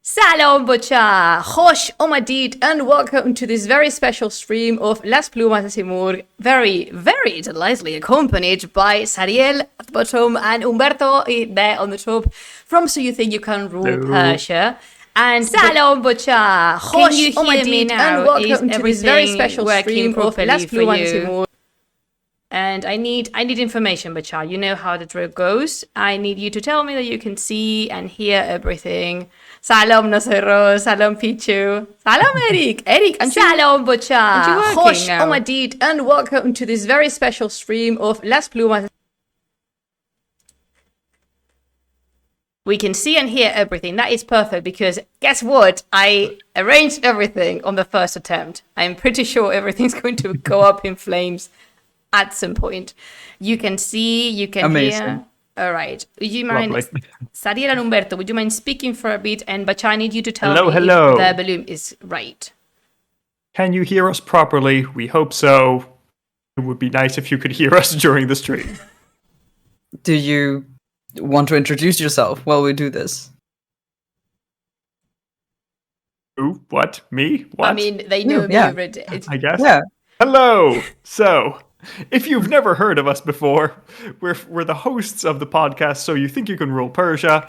سلام بچه خوش اومدید and welcome to this very special stream of Las Plumas de Simur, very delightfully accompanied by Sariel at the bottom and Umberto there on the top from So You Think You Can Rule Persia. And Salam Bocha, Khosh Omadid, and welcome to this very special stream of Las Plumas de Simur. And I need information, Bacha. You know how the drill goes. I need you to tell me that you can see and hear everything. Salam Nasero, Salam Pichu, Salam Eric, and Salam Bacha. Khosh Omadid, and welcome to this very special stream of Las Plumas. We can see and hear everything. That is perfect because guess what? I arranged everything on the first attempt. I'm pretty sure everything's going to go up in flames at some point. You can see, you can hear. All right. Would you mind, Sariel and Umberto, would you mind speaking for a bit? And Bacha, I need you to tell me if the balloon is right. Can you hear us properly? We hope so. It would be nice if you could hear us during the stream. Do you want to introduce yourself while we do this? Who? What? Me? What? I mean, they know me already. I guess. Yeah. Hello. So, if you've never heard of us before, we're the hosts of the podcast So You Think You Can Rule Persia,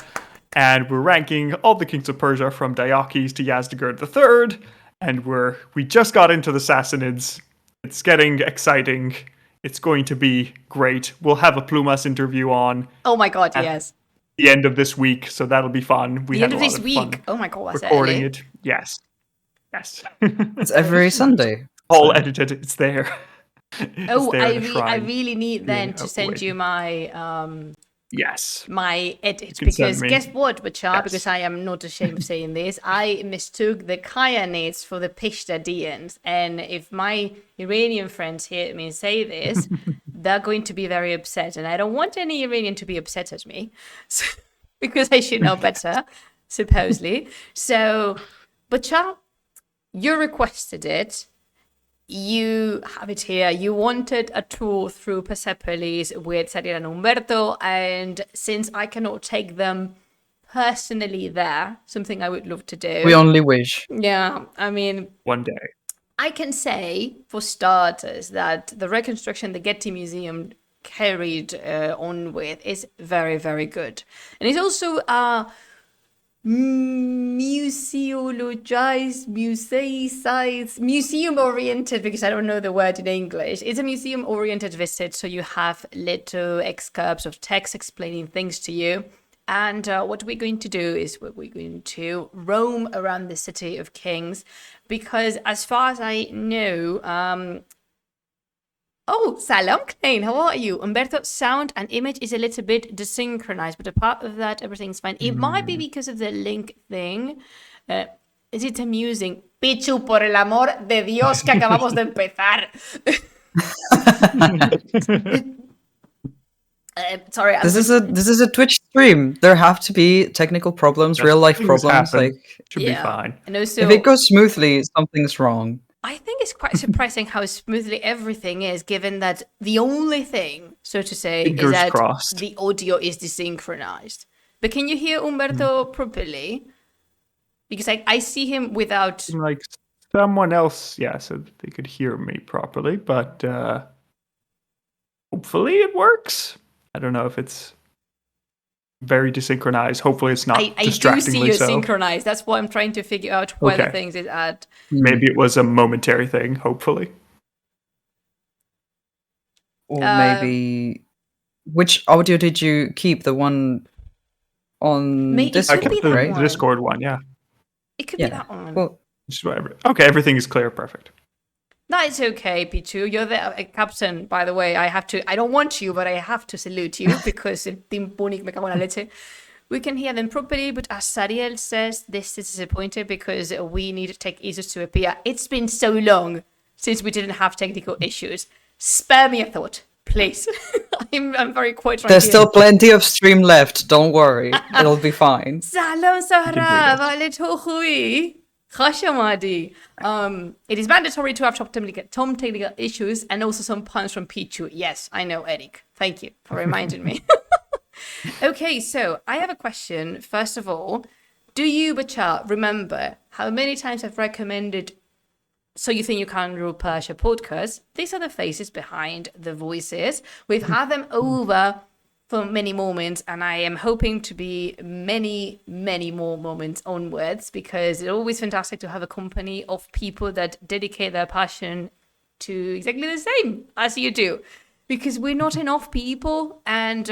and we're ranking all the kings of Persia from Diocles to Yazdegerd III, and we just got into the Sassanids. It's getting exciting. It's going to be great. We'll have a Plumas interview on. Oh my god, yes. The end of this week, so that'll be fun. The end of this week. Oh my god, that's recording it. Yes. It's every Sunday. All edited. It's there. I really need then to send you my my edit, because guess what, Bacha, because I am not ashamed of saying this, I mistook the Kayanids for the Pishtadians, and if my Iranian friends hear me say this, they're going to be very upset, and I don't want any Iranian to be upset at me, so, because I should know better, supposedly. So, Bacha, you requested it. You have it here. You wanted a tour through Persepolis with Sariel and Umberto, and since I cannot take them personally there, something I would love to do. We only wish. Yeah, I mean, one day. I can say, for starters, that the reconstruction the Getty Museum carried on with is very, very good. And it's also museum-oriented, because I don't know the word in English. It's a museum-oriented visit, so you have little excerpts of text explaining things to you. And what we're going to do is we're going to roam around the City of Kings, because as far as I know, oh, Salam Klein, how are you? Umberto's sound and image is a little bit desynchronized, but apart of that, everything's fine. It might be because of the link thing. Is it amusing? Pichu, por el amor de Dios, que acabamos de empezar. Sorry. This is a Twitch stream. There have to be technical problems, real life problems. Should be fine. And also, if it goes smoothly, something's wrong. I think it's quite surprising how smoothly everything is, given that the only thing, so to say, is that the audio is desynchronized. But can you hear Umberto properly? Because I see him without... Like someone else, so they could hear me properly, but hopefully it works. I don't know if it's very desynchronized. Hopefully it's not distractingly I do see you synchronized. That's why I'm trying to figure out where the things is at. Maybe it was a momentary thing, hopefully. Or maybe... Which audio did you keep? The one on Discord? I kept the Discord one, yeah. It could be that one. Well, just whatever. Okay, everything is clear. Perfect. That's okay, Pichu. You're the captain, by the way. I don't want you, but I have to salute you because Team Punic me cago en la leche. We can hear them properly, but as Sariel says, this is disappointed because we need to take Isus to appear. It's been so long since we didn't have technical issues. Spare me a thought, please. I'm very quite trying. There's still plenty of stream left. Don't worry. It'll be fine. Salam Sahra, Valet Khashamadi. It is mandatory to have some technical issues and also some puns from Pichu. Yes, I know, Eric. Thank you for reminding me. Okay, so I have a question. First of all, Do you, Bachar, remember how many times I've recommended So You Think You Can Rule Persia podcast? These are the faces behind the voices. We've had them over for many moments, and I am hoping to be many, many more moments onwards, because it's always fantastic to have a company of people that dedicate their passion to exactly the same as you do, because we're not enough people. And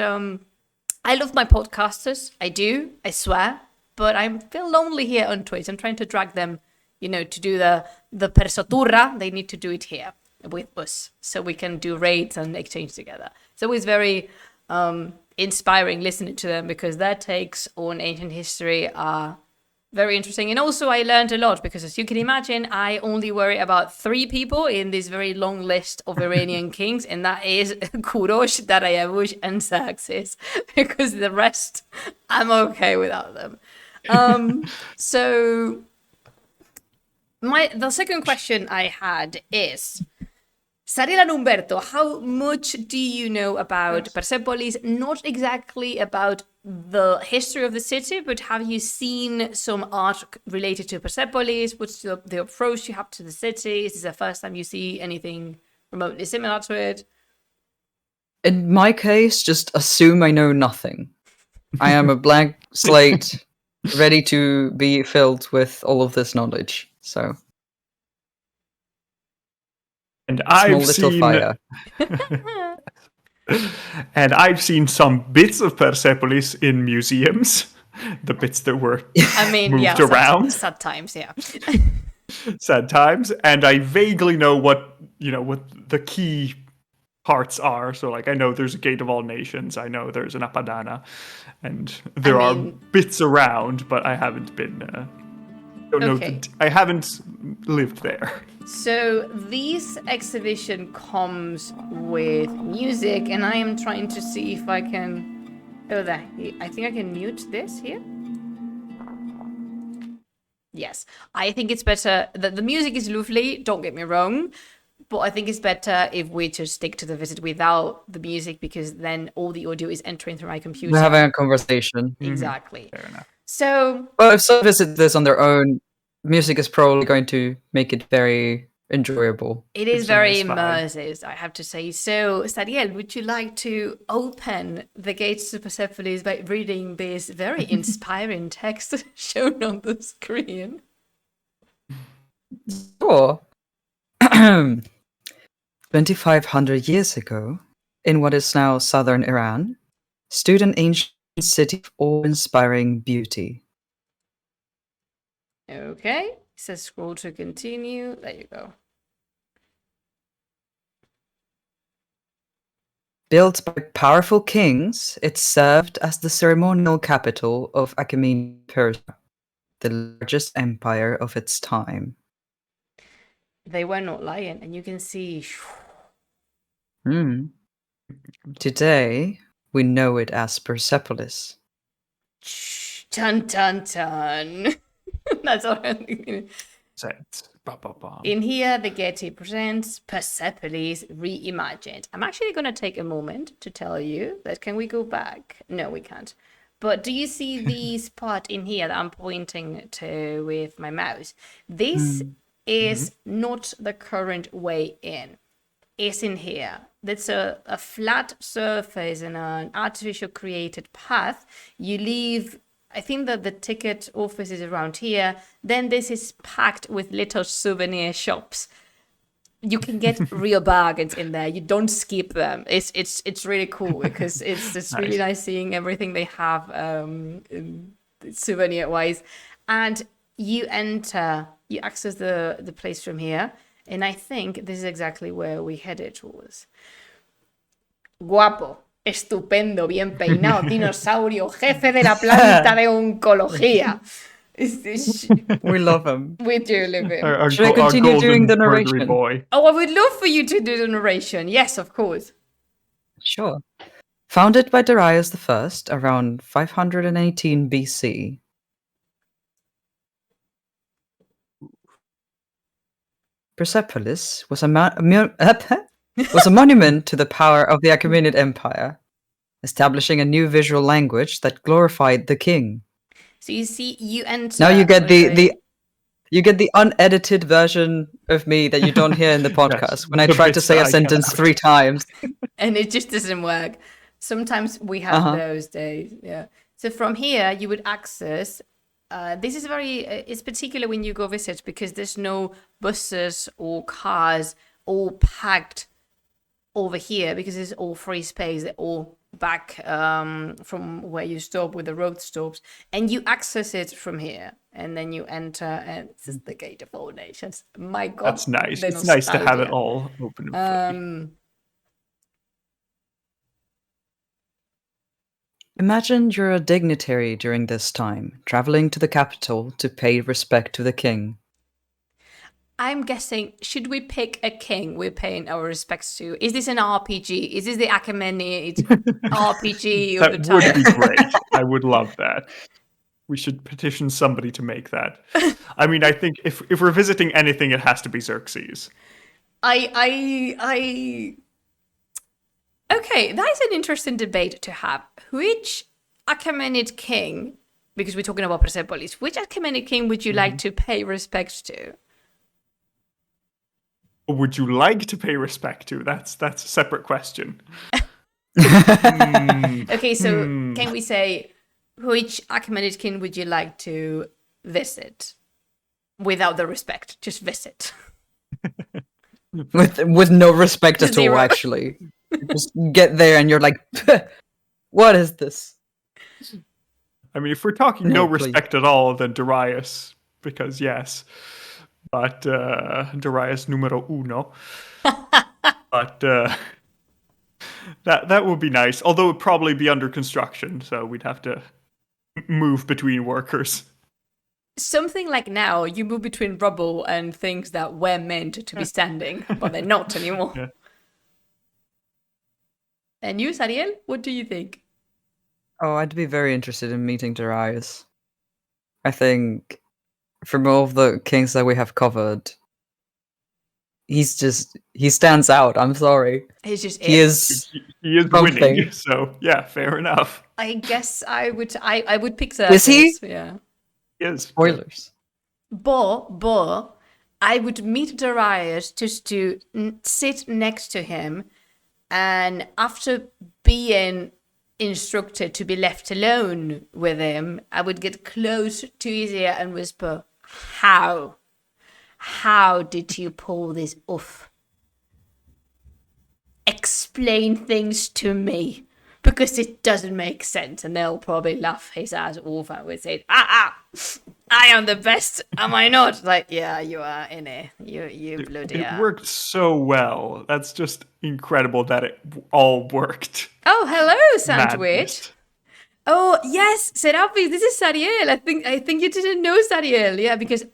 I love my podcasters. I do, I swear. But I feel lonely here on Twitch. I'm trying to drag them, to do the Persoturra. They need to do it here with us, so we can do raids and exchange together. It's always very inspiring listening to them, because their takes on ancient history are very interesting. And also I learned a lot, because as you can imagine, I only worry about 3 people in this very long list of Iranian kings, and that is Kurosh, Darayavush, and Xerxes, because the rest, I'm okay without them. So the second question I had is, Sariel and Umberto, how much do you know about Persepolis? Not exactly about the history of the city, but have you seen some art related to Persepolis? What's the approach you have to the city? Is this the first time you see anything remotely similar to it? In my case, just assume I know nothing. I am a blank slate, ready to be filled with all of this knowledge. So, And small little fire. And I've seen some bits of Persepolis in museums, the bits that were moved around. Sad times, yeah. Sad times. And I vaguely know what the key parts are. So, like, I know there's a Gate of All Nations. I know there's an Apadana. And there are bits around, but I haven't been... I haven't lived there. So this exhibition comes with music, and I am trying to see if I can... I think I can mute this here. Yes, I think it's better... The music is lovely, don't get me wrong, but I think it's better if we just stick to the visit without the music, because then all the audio is entering through my computer. We're having a conversation. Exactly. Fair enough. So... Well, if some visit this on their own, music is probably going to make it very enjoyable. It is very immersive, I have to say. So, Sariel, would you like to open the gates to Persepolis by reading this very inspiring text shown on the screen? Sure. 2,500 years ago, in what is now southern Iran, stood an ancient city of awe-inspiring beauty. Okay, it says scroll to continue. There you go. Built by powerful kings, it served as the ceremonial capital of Achaemenid Persia, the largest empire of its time. They were not lying, and you can see... Today, we know it as Persepolis. Dun, dun, dun. That's all I'm thinking. In here, the Getty presents Persepolis Reimagined. I'm actually going to take a moment to tell you that... Can we go back? No, we can't. But do you see this part in here that I'm pointing to with my mouse? This is not the current way in. It's in here. That's a flat surface and an artificial created path. You leave... I think that the ticket office is around here. Then this is packed with little souvenir shops. You can get real bargains in there. You don't skip them. It's really cool, because it's really nice seeing everything they have souvenir wise. And you access the place from here. And I think this is exactly where we headed towards. Guapo. Estupendo, bien peinado, dinosaurio, jefe de la planta de oncología. We love him. We do love him. Should I continue doing the narration? Boy. Oh, I would love for you to do the narration. Yes, of course. Sure. Founded by Darius I around 518 BC. Persepolis was a monument to the power of the Achaemenid Empire, establishing a new visual language that glorified the king. So you see, you enter. Now you get okay. the unedited version of me that you don't hear in the podcast when I the try to bits say that a I sentence cut out. 3 times. And it just doesn't work. Sometimes we have those days. Yeah. So from here, you would access. This is it's particular when you go visit because there's no buses or cars all packed over here because it's all free space. They're all back from where you stop with the road stops, and you access it from here. And then you enter, and this is the Gate of All Nations. My God, That's nice. the It's nice to have it nostalgia. all open and free. Imagine you're a dignitary during this time, traveling to the capital to pay respect to the king. I'm guessing, should we pick a king we're paying our respects to? Is this an RPG? Is this the Achaemenid RPG of the That time? would be great. I would love that. We should petition somebody to make that. I mean, I think if we're visiting anything, it has to be Xerxes. Okay, that is an interesting debate to have. Which Achaemenid king, because we're talking about Persepolis, which Achaemenid king would you like to pay respect to? Or would you like to pay respect to? That's a separate question. Okay, so can we say which Achaemenid king would you like to visit without the respect? Just visit. With no respect at Zero. all, actually. You just get there and you're like, what is this? I mean, if we're talking No, no please. respect at all, then Darius, because yes. But Darius numero uno. But that would be nice. Although it'd probably be under construction, so we'd have to move between workers. Something like now, you move between rubble and things that were meant to be standing, but they're not anymore. Yeah. And you, Sariel, what do you think? Oh, I'd be very interested in meeting Darius. I think from all of the kings that we have covered, he stands out. I'm sorry. He's just He it. is He is something. winning, so yeah, fair enough. I guess I would pick Is he? Xerxes, yeah. He is. Spoilers. But I would meet Darius just to sit next to him, and after being instructed to be left alone with him, I would get close to his ear and whisper, How did you pull this off? Explain things to me, because it doesn't make sense. And they'll probably laugh his ass off and would say, I am the best, am I not? Like, yeah, you are, in it. You bloody It are. worked so well. That's just incredible that it all worked. Oh, hello, Sandwich. Madness. Oh, yes, Serapis, this is Sariel. I think you didn't know Sariel. Yeah, because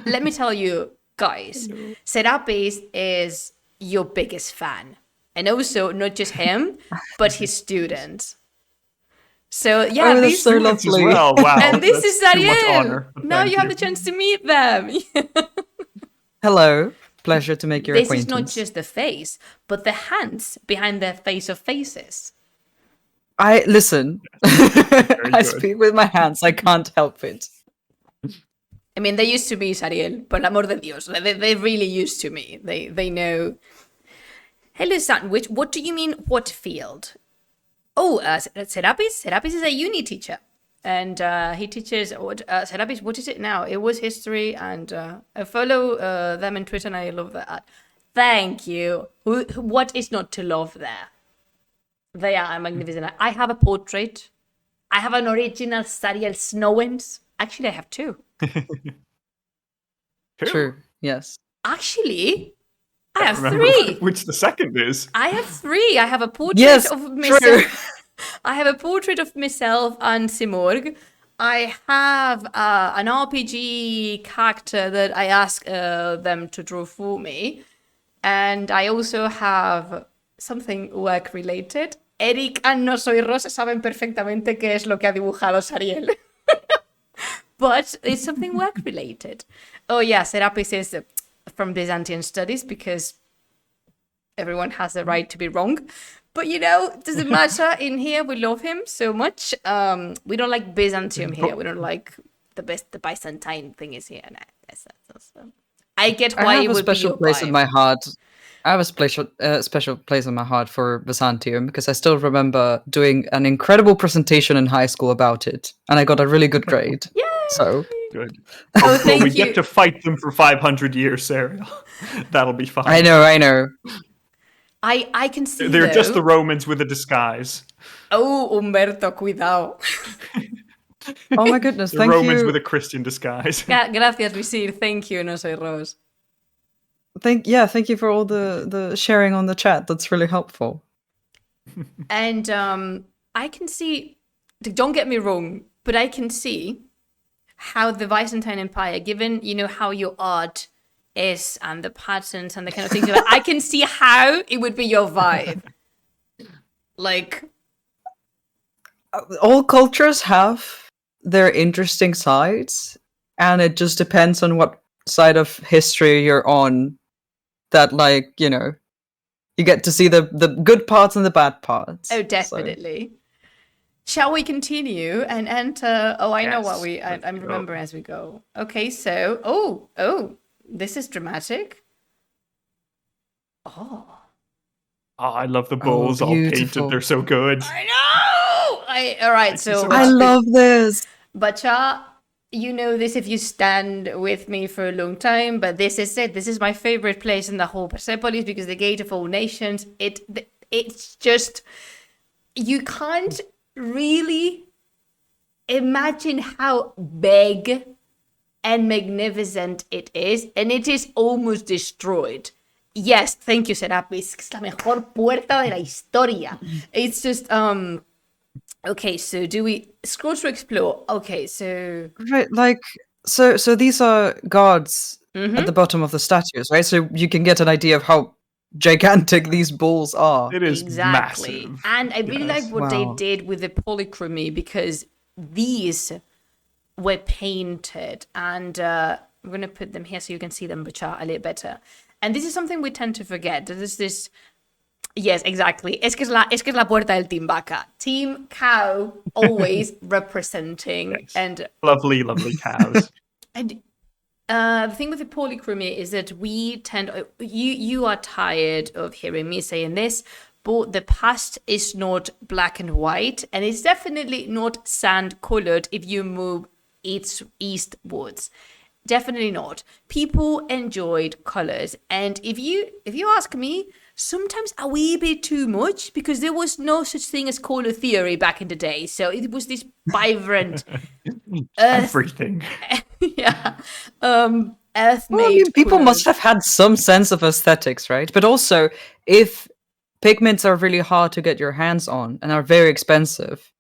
let me tell you, guys, Serapis is your biggest fan. And also, not just him, but his students. So, yeah, Oh, that's these so Students as lovely. well. Wow. and this that's is too much Sariel. honor, but Now thank you have the chance to meet them. Hello. Pleasure to make your This acquaintance. is not just the face, but the hands behind their face of faces. I listen. I good. speak with my hands. I can't help it. I mean, they used to be, Sariel, por amor de Dios. They really used to me. They know. Hello, Sandwich. What do you mean, what field? Oh, Serapis? Serapis is a uni teacher. And he teaches, Serapis, what is it now? It was history, and I follow them on Twitter, and I love that. Thank you. What is not to love there? They are magnificent. I have a portrait. I have an original Sariel Snowens. Actually, I have two. True. Yes. Actually, I have Remember three. which the second is. I have three. I have a portrait Yes. of True. myself. I have a portrait of myself and Simorg. I have an RPG character that I ask them to draw for me. And I also have something work related. Eric and No Soy Rosa saben perfectamente qué es lo que ha dibujado Sariel. But it's something work related. Oh yeah, Serapis is from Byzantine studies because everyone has the right to be wrong. But doesn't matter. In here, we love him so much. We don't like Byzantium here. We don't like the Byzantine thing is here. Nah, that's I get why I have it a would be special your place in vibe. my heart. I have a special place in my heart for Byzantium because I still remember doing an incredible presentation in high school about it, and I got a really good grade. Yay! So Good. Oh, Well, thank we you. get to fight them for 500 years, Sarah. That'll be fine. I know. I can see They're just the though. Romans with a disguise. Oh, Humberto, cuidado. Oh my goodness! The Thank Romans you. with a Christian disguise. Gracias, Lucía. Thank you. No soy Rose. Thank you for all the sharing on the chat. That's really helpful. And I can see. Don't get me wrong, but I can see how the Byzantine Empire, given how your art is and the patterns and the kind of things, I can see how it would be your vibe. Like, All cultures have their interesting sides, and it just depends on what side of history you're on. That you get to see the good parts and the bad parts. oh, definitely. Shall we continue and enter? Oh, I know what Yes, I'm let's go. remembering as we go. Okay, so oh, this is dramatic. Oh, I love the bulls all painted. beautiful. They're so good. I know. All right, see so some I Let's love this. Bacha, you know this if you stand with me for a long time, but this is it. This is my favorite place in the whole Persepolis because the Gate of All Nations. It's just you can't really imagine how big and magnificent it is, and it is almost destroyed. Yes, thank you, Serapis. Es la mejor puerta de la historia. It's just okay, so do we scroll to explore? Okay, so Right, so these are guards at the bottom of the statues, right? So you can get an idea of how gigantic these bulls are. It is exactly. massive. And I really like Yes. what they Wow. did with the polychromy because these were painted, and I'm going to put them here so you can see them a little better. And this is something we tend to forget. There's this. Yes, exactly. Es que es la puerta del Team Vaca. Team Cow always representing. Yes. And Lovely, lovely cows. the thing with the polychromy is that we tend. You are tired of hearing me saying this, but the past is not black and white, and it's definitely not sand colored if you move eastwards. Definitely not. People enjoyed colors, and if you ask me, sometimes a wee bit too much because there was no such thing as color theory back in the day. So it was this vibrant Everything. yeah, Well, earth-made. I mean, people must colours. have had some sense of aesthetics, right? But also, if pigments are really hard to get your hands on and are very expensive,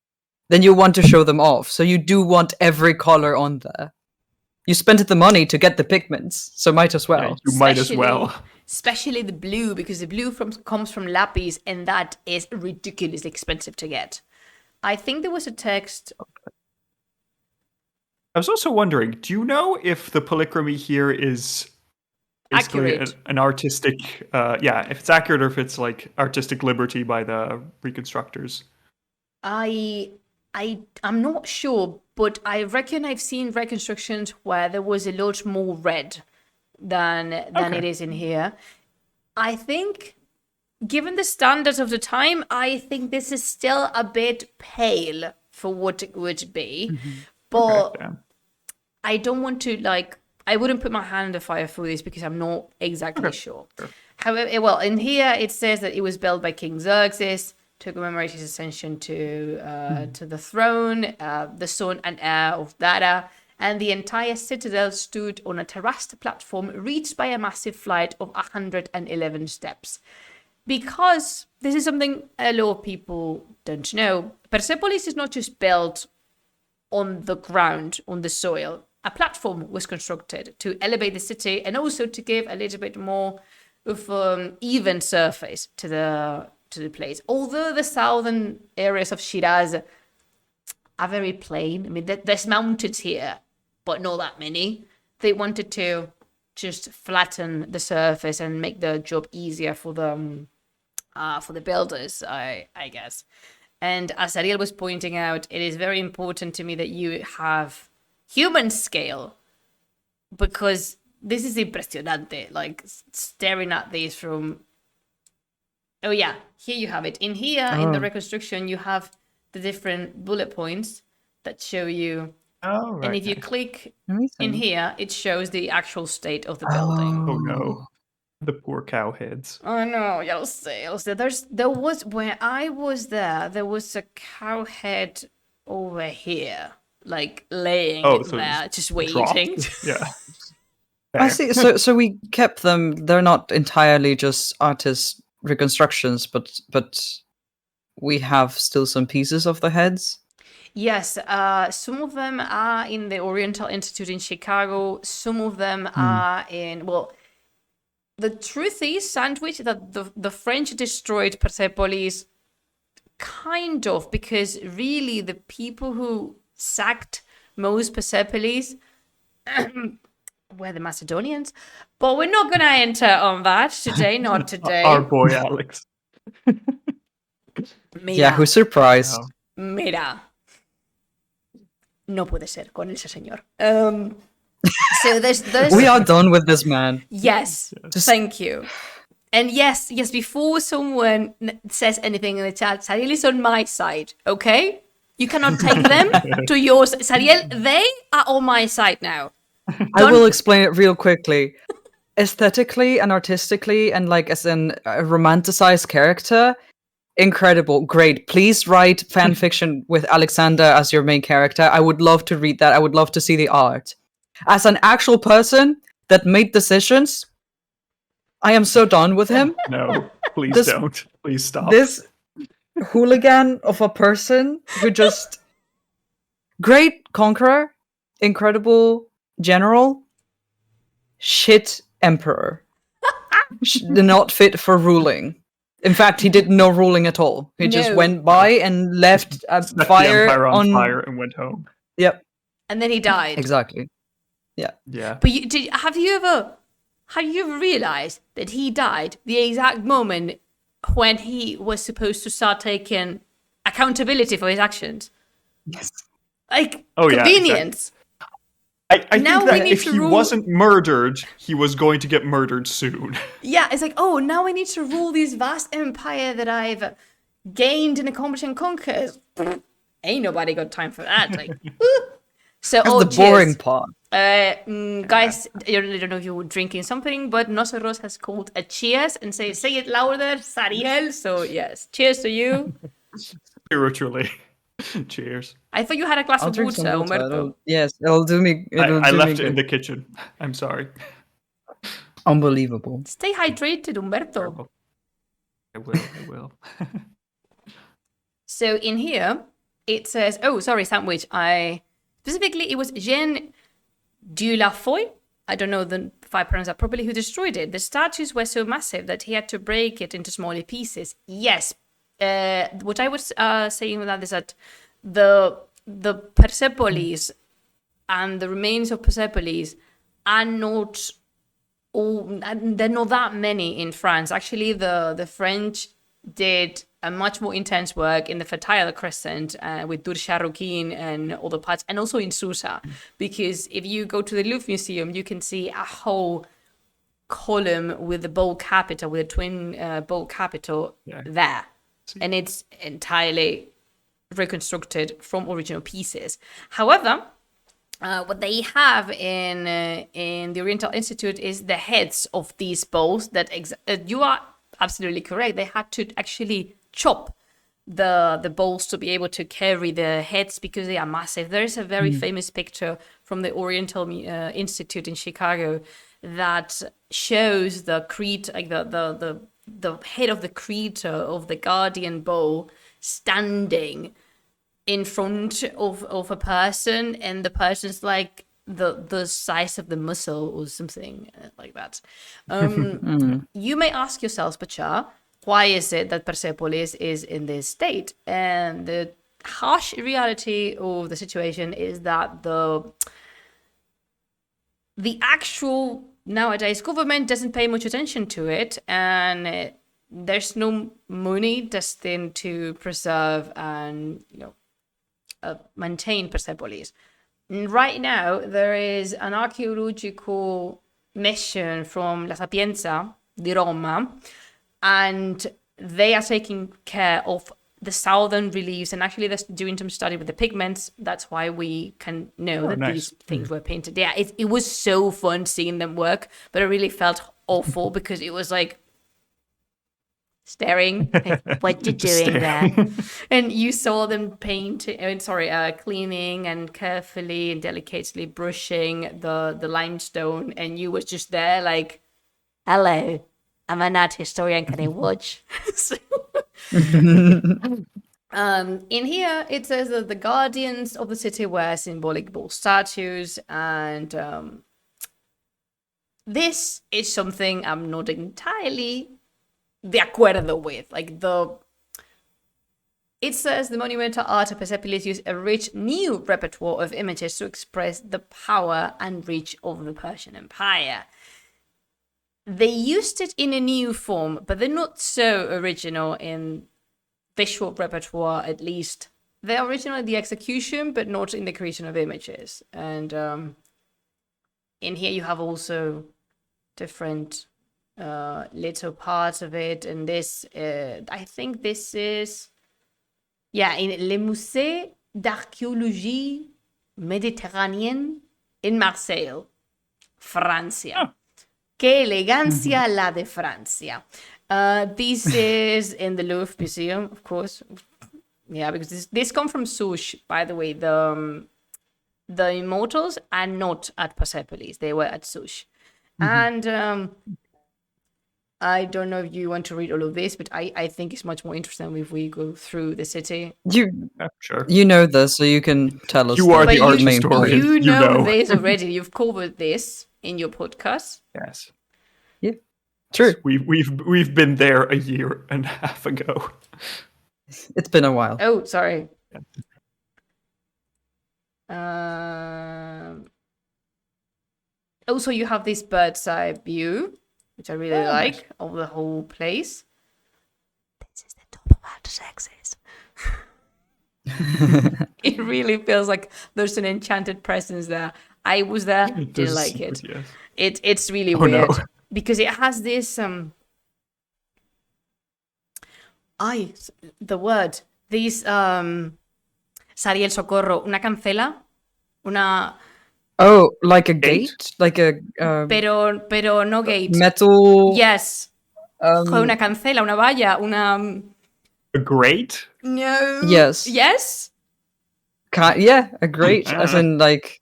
then you want to show them off. So you do want every color on there. You spent the money to get the pigments, so might as well. Yeah, you might as well. Especially the blue, because the blue comes from lapis, and that is ridiculously expensive to get. I think there was a text. I was also wondering, do you know if the polychromy here is basically Accurate. an artistic, if it's accurate or if it's like artistic liberty by the reconstructors? I'm not sure, but I reckon I've seen reconstructions where there was a lot more red than it is in here. I think, given the standards of the time, I think this is still a bit pale for what it would be. But Okay, yeah. I don't want to I wouldn't put my hand in the fire for this because I'm not exactly sure. However, well, in here it says that it was built by King Xerxes to commemorate his ascension to the throne, the son and heir of Dara, and the entire citadel stood on a terraced platform reached by a massive flight of 111 steps. Because this is something a lot of people don't know, Persepolis is not just built on the ground, on the soil. A platform was constructed to elevate the city and also to give a little bit more of even surface to the place. Although the southern areas of Shiraz are very plain. I mean, there's mountains here, but not that many. They wanted to just flatten the surface and make the job easier for the for the builders, I guess. And as Ariel was pointing out, it is very important to me that you have human scale, because this is impresionante, like staring at this from... Oh yeah, here you have it. In here, in the reconstruction, you have the different bullet points that show you. Oh, right. And if you click Amazing. in here, it shows the actual state of the building. Oh no. The poor cow heads. Oh no, ya lo sé. There was, when I was there was a cow head over here, like laying So there, it's just waiting. Yeah. I see. So we kept them. They're not entirely just artist reconstructions, but we have still some pieces of the heads. Yes, some of them are in the Oriental Institute in Chicago. Some of them are in, well, the truth is, Sandwich, that the French destroyed Persepolis kind of, because really the people who sacked most Persepolis were the Macedonians. But we're not going to enter on that today, not today. Our boy Alex. Mira, Yeah, who's surprised? mira. No puede ser con ese señor. So there's We are done with this man. Yes, thank you. And yes, before someone says anything in the chat, Sariel is on my side, okay? You cannot take them to yours. Sariel, they are on my side now. I will explain it real quickly. Aesthetically and artistically, and like as a romanticized character, incredible, great. Please write fan fiction with Alexander as your main character. I would love to read that. I would love to see the art. As an actual person that made decisions, I am so done with him. No, please don't. Please stop. This hooligan of a person who just... Great conqueror, incredible general, shit emperor. Not fit for ruling. In fact, he did no ruling at all. He just went by and left a Set fire the empire on on fire and went home. Yep, And then he died. exactly. Yeah. But have you ever realized that he died the exact moment when he was supposed to start taking accountability for his actions? Yes. Like, Oh, yeah, convenience. I Now think we that need if to he rule- wasn't murdered, he was going to get murdered soon. Yeah, it's like, oh, now I need to rule this vast empire that I've gained and accomplished and conquered. Ain't nobody got time for that. Like, so, That's the boring part. guys, I don't know if you were drinking something, but Nosotros has called a cheers and say it louder, Sariel. So yes, cheers to you. Spiritually. Cheers. I thought you had a glass I'll of drink water, some water. Humberto. Yes, it'll do me. I left it in the kitchen. I'm sorry. Unbelievable. Stay hydrated, Humberto. Terrible. I will. So in here, it says, oh, sorry, Sandwich. Specifically, it was Jean Dulafoy. I don't know if I pronounce that properly, who destroyed it. The statues were so massive that he had to break it into smaller pieces. Yes. What I was saying with that is that the Persepolis and the remains of Persepolis are not they're not that many in France. Actually, the French did a much more intense work in the Fertile Crescent with Dur-Sharrukin and other parts, and also in Susa, because if you go to the Louvre Museum, you can see a whole column with the bowl capital, with a twin bowl capital there. And it's entirely reconstructed from original pieces. However, what they have in the Oriental Institute is the heads of these bowls. That you are absolutely correct. They had to actually chop the bowls to be able to carry the heads because they are massive. There is a very famous picture from the Oriental Institute in Chicago that shows the creator, like the head of the creator of the guardian bowl standing in front of a person, and the person's like the size of the muscle or something like that. You may ask yourselves, Bachar, why is it that Persepolis is in this state? And the harsh reality of the situation is that the actual nowadays government doesn't pay much attention to it, and there's no money destined to preserve and maintain Persepolis. Right now, there is an archaeological mission from La Sapienza di Roma, and they are taking care of the southern reliefs, and actually they're doing some study with the pigments. That's why we can know that nice. these things were painted. Yeah, it was so fun seeing them work, but it really felt awful because it was like staring, like, what you Just doing staring. there? And you saw them cleaning and carefully and delicately brushing the limestone, and you was just there like, hello, I'm an art historian, can I watch? So, in here, it says that the guardians of the city were symbolic bull statues, and this is something I'm not entirely de acuerdo with. It says the monumental art of Persepolis used a rich new repertoire of images to express the power and reach of the Persian Empire. They used it in a new form, but they're not so original in visual repertoire, at least. They're original in the execution, but not in the creation of images. And in here you have also different little parts of it. And this, I think this is, in Le Musée d'Archéologie Méditerranéenne in Marseille, Francia. Oh. Qué elegancia la de Francia. This is in the Louvre Museum, of course. Yeah, because this come from Souche, by the way. The immortals are not at Persepolis. They were at Souche. And I don't know if you want to read all of this, but I think it's much more interesting if we go through the city. Sure. You know this, so you can tell us. You are the art main historian. point. You know know. this already. You've covered this in your podcast. Yes. Yeah, true. We've been there a year and a half ago. It's been a while. Oh, sorry. Also, you have this bird's eye view, which I really like, of the whole place. This is the top of Artaxerxes. It really feels like there's an enchanted presence there. I was there, didn't like it. Yes. It's really Oh, weird no. because it has this the word, this Sariel Socorro, una cancela, una Oh, like a Gate? gate? Like a pero no gate. metal. Yes. Una cancela, una valla, una A grate? no. Yes. Yes. Yeah, a grate, as in like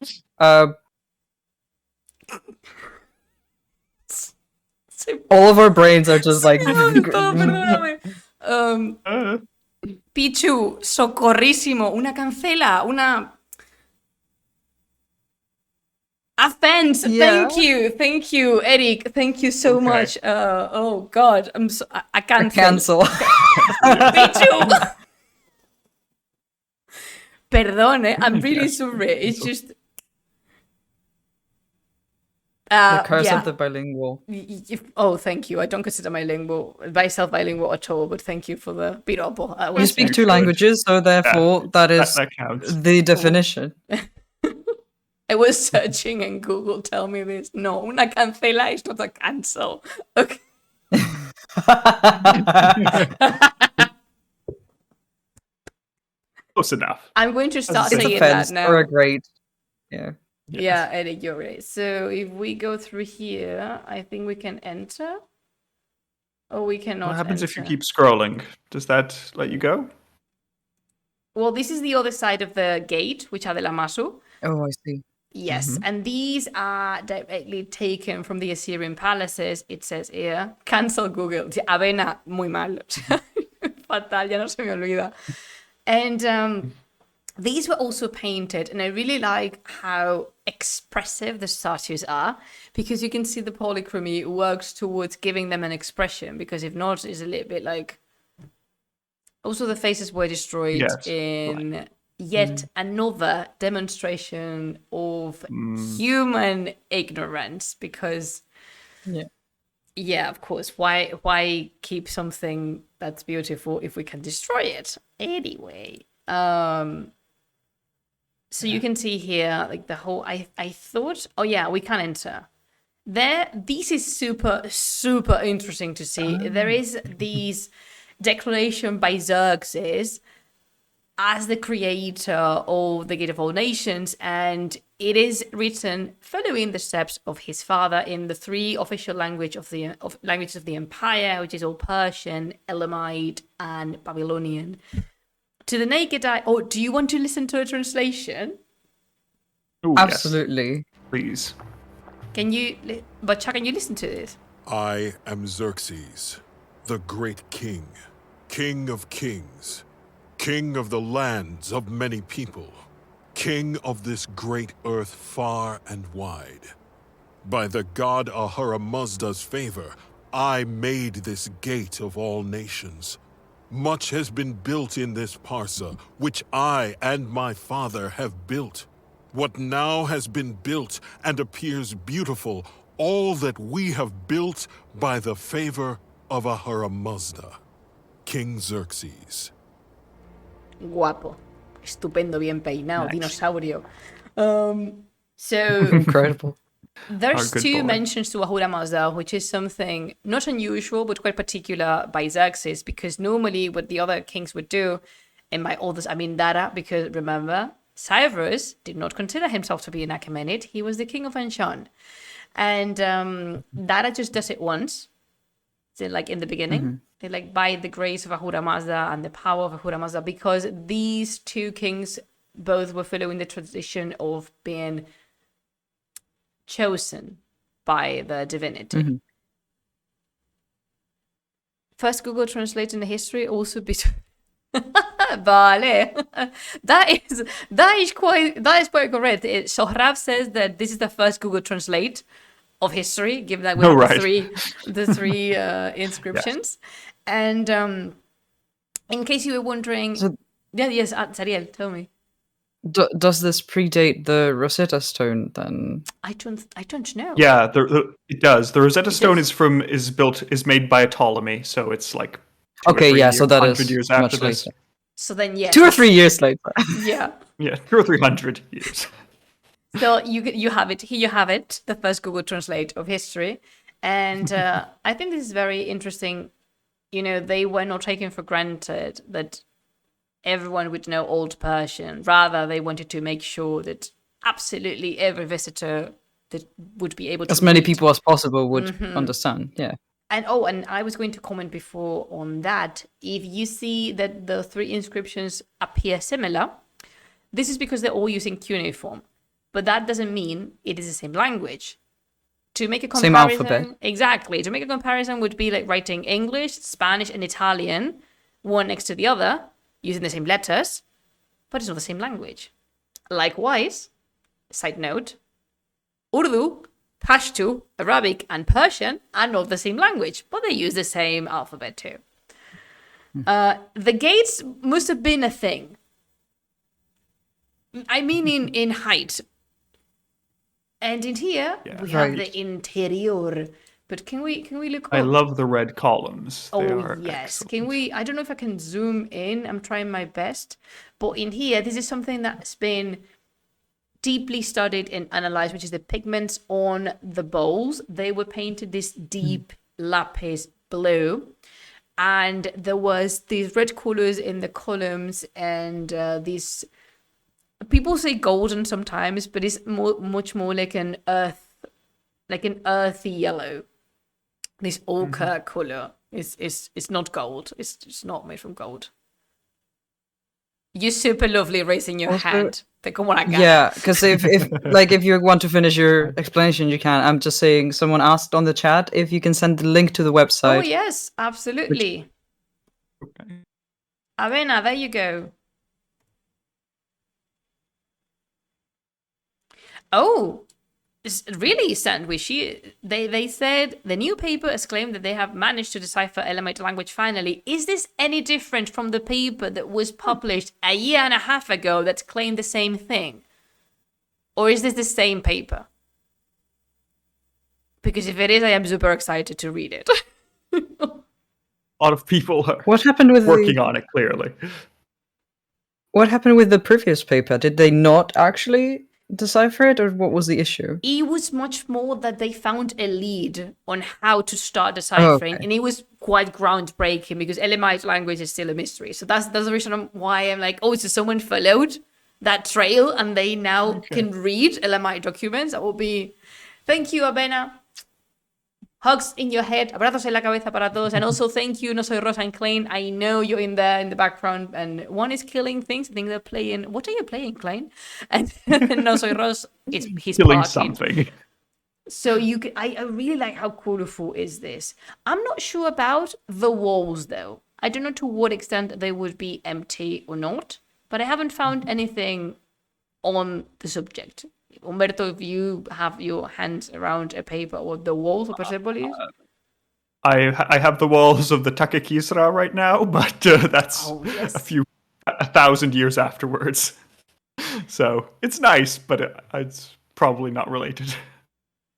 all of our brains are just like. Perdóname. Uh, Pichu, socorrísimo, una cancela, una. A fence. Yeah. Thank you, Eric. Thank you so Okay. much. Oh God, I can't Cancel. Pichu. Perdón, I'm really sorry. It's just. The curse yeah. of the bilingual. Oh, thank you. I don't consider myself bilingual at all, but thank you for the piropo. You speak two good. languages, so therefore that is that counts. the definition. I was searching and Google tell me this. No, una cancela is not a cancel. Okay. Close enough. I'm going to start It's a saying fence that now. or a grate. Yeah. Yes. Yeah, Eric, you're right. So if we go through here, I think we can enter. Or we cannot What happens if you enter. keep scrolling? Does that let you go? Well, this is the other side of the gate, which are the Lamasu. Oh, I see. Yes, and these are directly taken from the Assyrian palaces. It says here, cancel Google. Avena, muy mal. Fatal, ya no se me olvida. And these were also painted, and I really like how expressive the statues are, because you can see the polychromy works towards giving them an expression, because if not, it's a little bit like... Also, the faces were destroyed Yes. in yet another demonstration of human ignorance, because Yeah, of course. Why keep something that's beautiful if we can destroy it? Anyway. So you can see here, like the whole, I thought, oh yeah, we can enter. This is super, super interesting to see. There is these declaration by Xerxes as the creator of the Gate of All Nations, and it is written following the steps of his father in the three official languages of the empire, which is all Persian, Elamite, and Babylonian. To the naked eye. Oh, do you want to listen to a translation? Ooh, Absolutely. yes, please. Can you, Butcha, can you listen to this? I am Xerxes, the great king, king of kings, king of the lands of many people, king of this great earth far and wide. By the god Ahura Mazda's favor, I made this gate of all nations. Much has been built in this parsa, which I and my father have built. What now has been built and appears beautiful, all that we have built by the favor of Ahura Mazda, King Xerxes. Guapo. Estupendo, bien peinado, Nice. dinosaurio. So Incredible. there's Our good two boy. mentions to Ahura Mazda, which is something not unusual, but quite particular by Xerxes, because normally what the other kings would do, and by all this I mean Dara, because remember, Cyrus did not consider himself to be an Achaemenid. He was the king of Anshan. And Dara just does it once, so like in the beginning. They like by the grace of Ahura Mazda and the power of Ahura Mazda, because these two kings both were following the tradition of being chosen by the divinity. First Google Translate in the history also be Vale. that is quite correct. Sohrab says that this is the first Google Translate of history, given that we have right. the three inscriptions. And in case you were wondering, yes, Sariel, tell me. Does this predate the Rosetta Stone then? I don't know. Yeah, it does. The Rosetta Stone does. is made by Ptolemy, so it's like Okay, yeah, so that 100 is years much after this. later. So then, yes. 2 or 3 years later. Yeah. Yeah, 200 or 300 years. So you have it. Here you have it, the first Google Translate of history. And I think this is very interesting. You know, they were not taken for granted that everyone would know Old Persian. Rather, they wanted to make sure that absolutely every visitor that would be able to As many read. people as possible would understand, yeah. And I was going to comment before on that. If you see that the three inscriptions appear similar, this is because they're all using cuneiform. But that doesn't mean it is the same language. To make a comparison, Same alphabet. Exactly. To make a comparison would be like writing English, Spanish, and Italian, one next to the other, using the same letters, but it's not the same language. Likewise, side note, Urdu, Pashto, Arabic, and Persian are not the same language, but they use the same alphabet too. The gates must have been a thing. I mean in height. And in here, we have Right. the interior. But can we look up? I love the red columns. They Oh, are yes. excellent. Can we? I don't know if I can zoom in. I'm trying my best. But in here, this is something that's been deeply studied and analyzed, which is the pigments on the bowls. They were painted this deep lapis blue. And there was these red colors in the columns and these... People say golden sometimes, but it's much more like an earthy yellow. This ochre color is not gold. It's not made from gold. You're super lovely raising your Also- hand. Como la gana. Yeah, because if if you want to finish your explanation, you can. I'm just saying, someone asked on the chat if you can send the link to the website. Oh yes, absolutely. Okay. Avena, there you go. Oh, it's really sandwichy. They said the new paper has claimed that they have managed to decipher Elamite language finally. Is this any different from the paper that was published a year and a half ago that claimed the same thing? Or is this the same paper? Because if it is, I am super excited to read it. A lot of people are What happened with working on it, clearly. What happened with the previous paper? Did they not actually decipher it, or what was the issue? It was much more that they found a lead on how to start deciphering, okay. and it was quite groundbreaking because Elamite language is still a mystery. So that's the reason why I'm like, oh, so someone followed that trail and they now can read Elamite documents. That will be... Thank you, Abena. Hugs in your head, abrazos en la cabeza para todos, and also thank you, No Soy Rosa and Klein. I know you're in there in the background, and one is killing things. I think they're playing. What are you playing, Klein? And No Soy Rosa, he's Killing barking. something. So you can, I really like how colorful is this. I'm not sure about the walls though. I don't know to what extent they would be empty or not, but I haven't found anything on the subject. Umberto, if you have your hands around a paper or the walls of Persepolis. I have the walls of the Takekisra right now, but that's yes. a thousand years afterwards. So it's nice, but it's probably not related.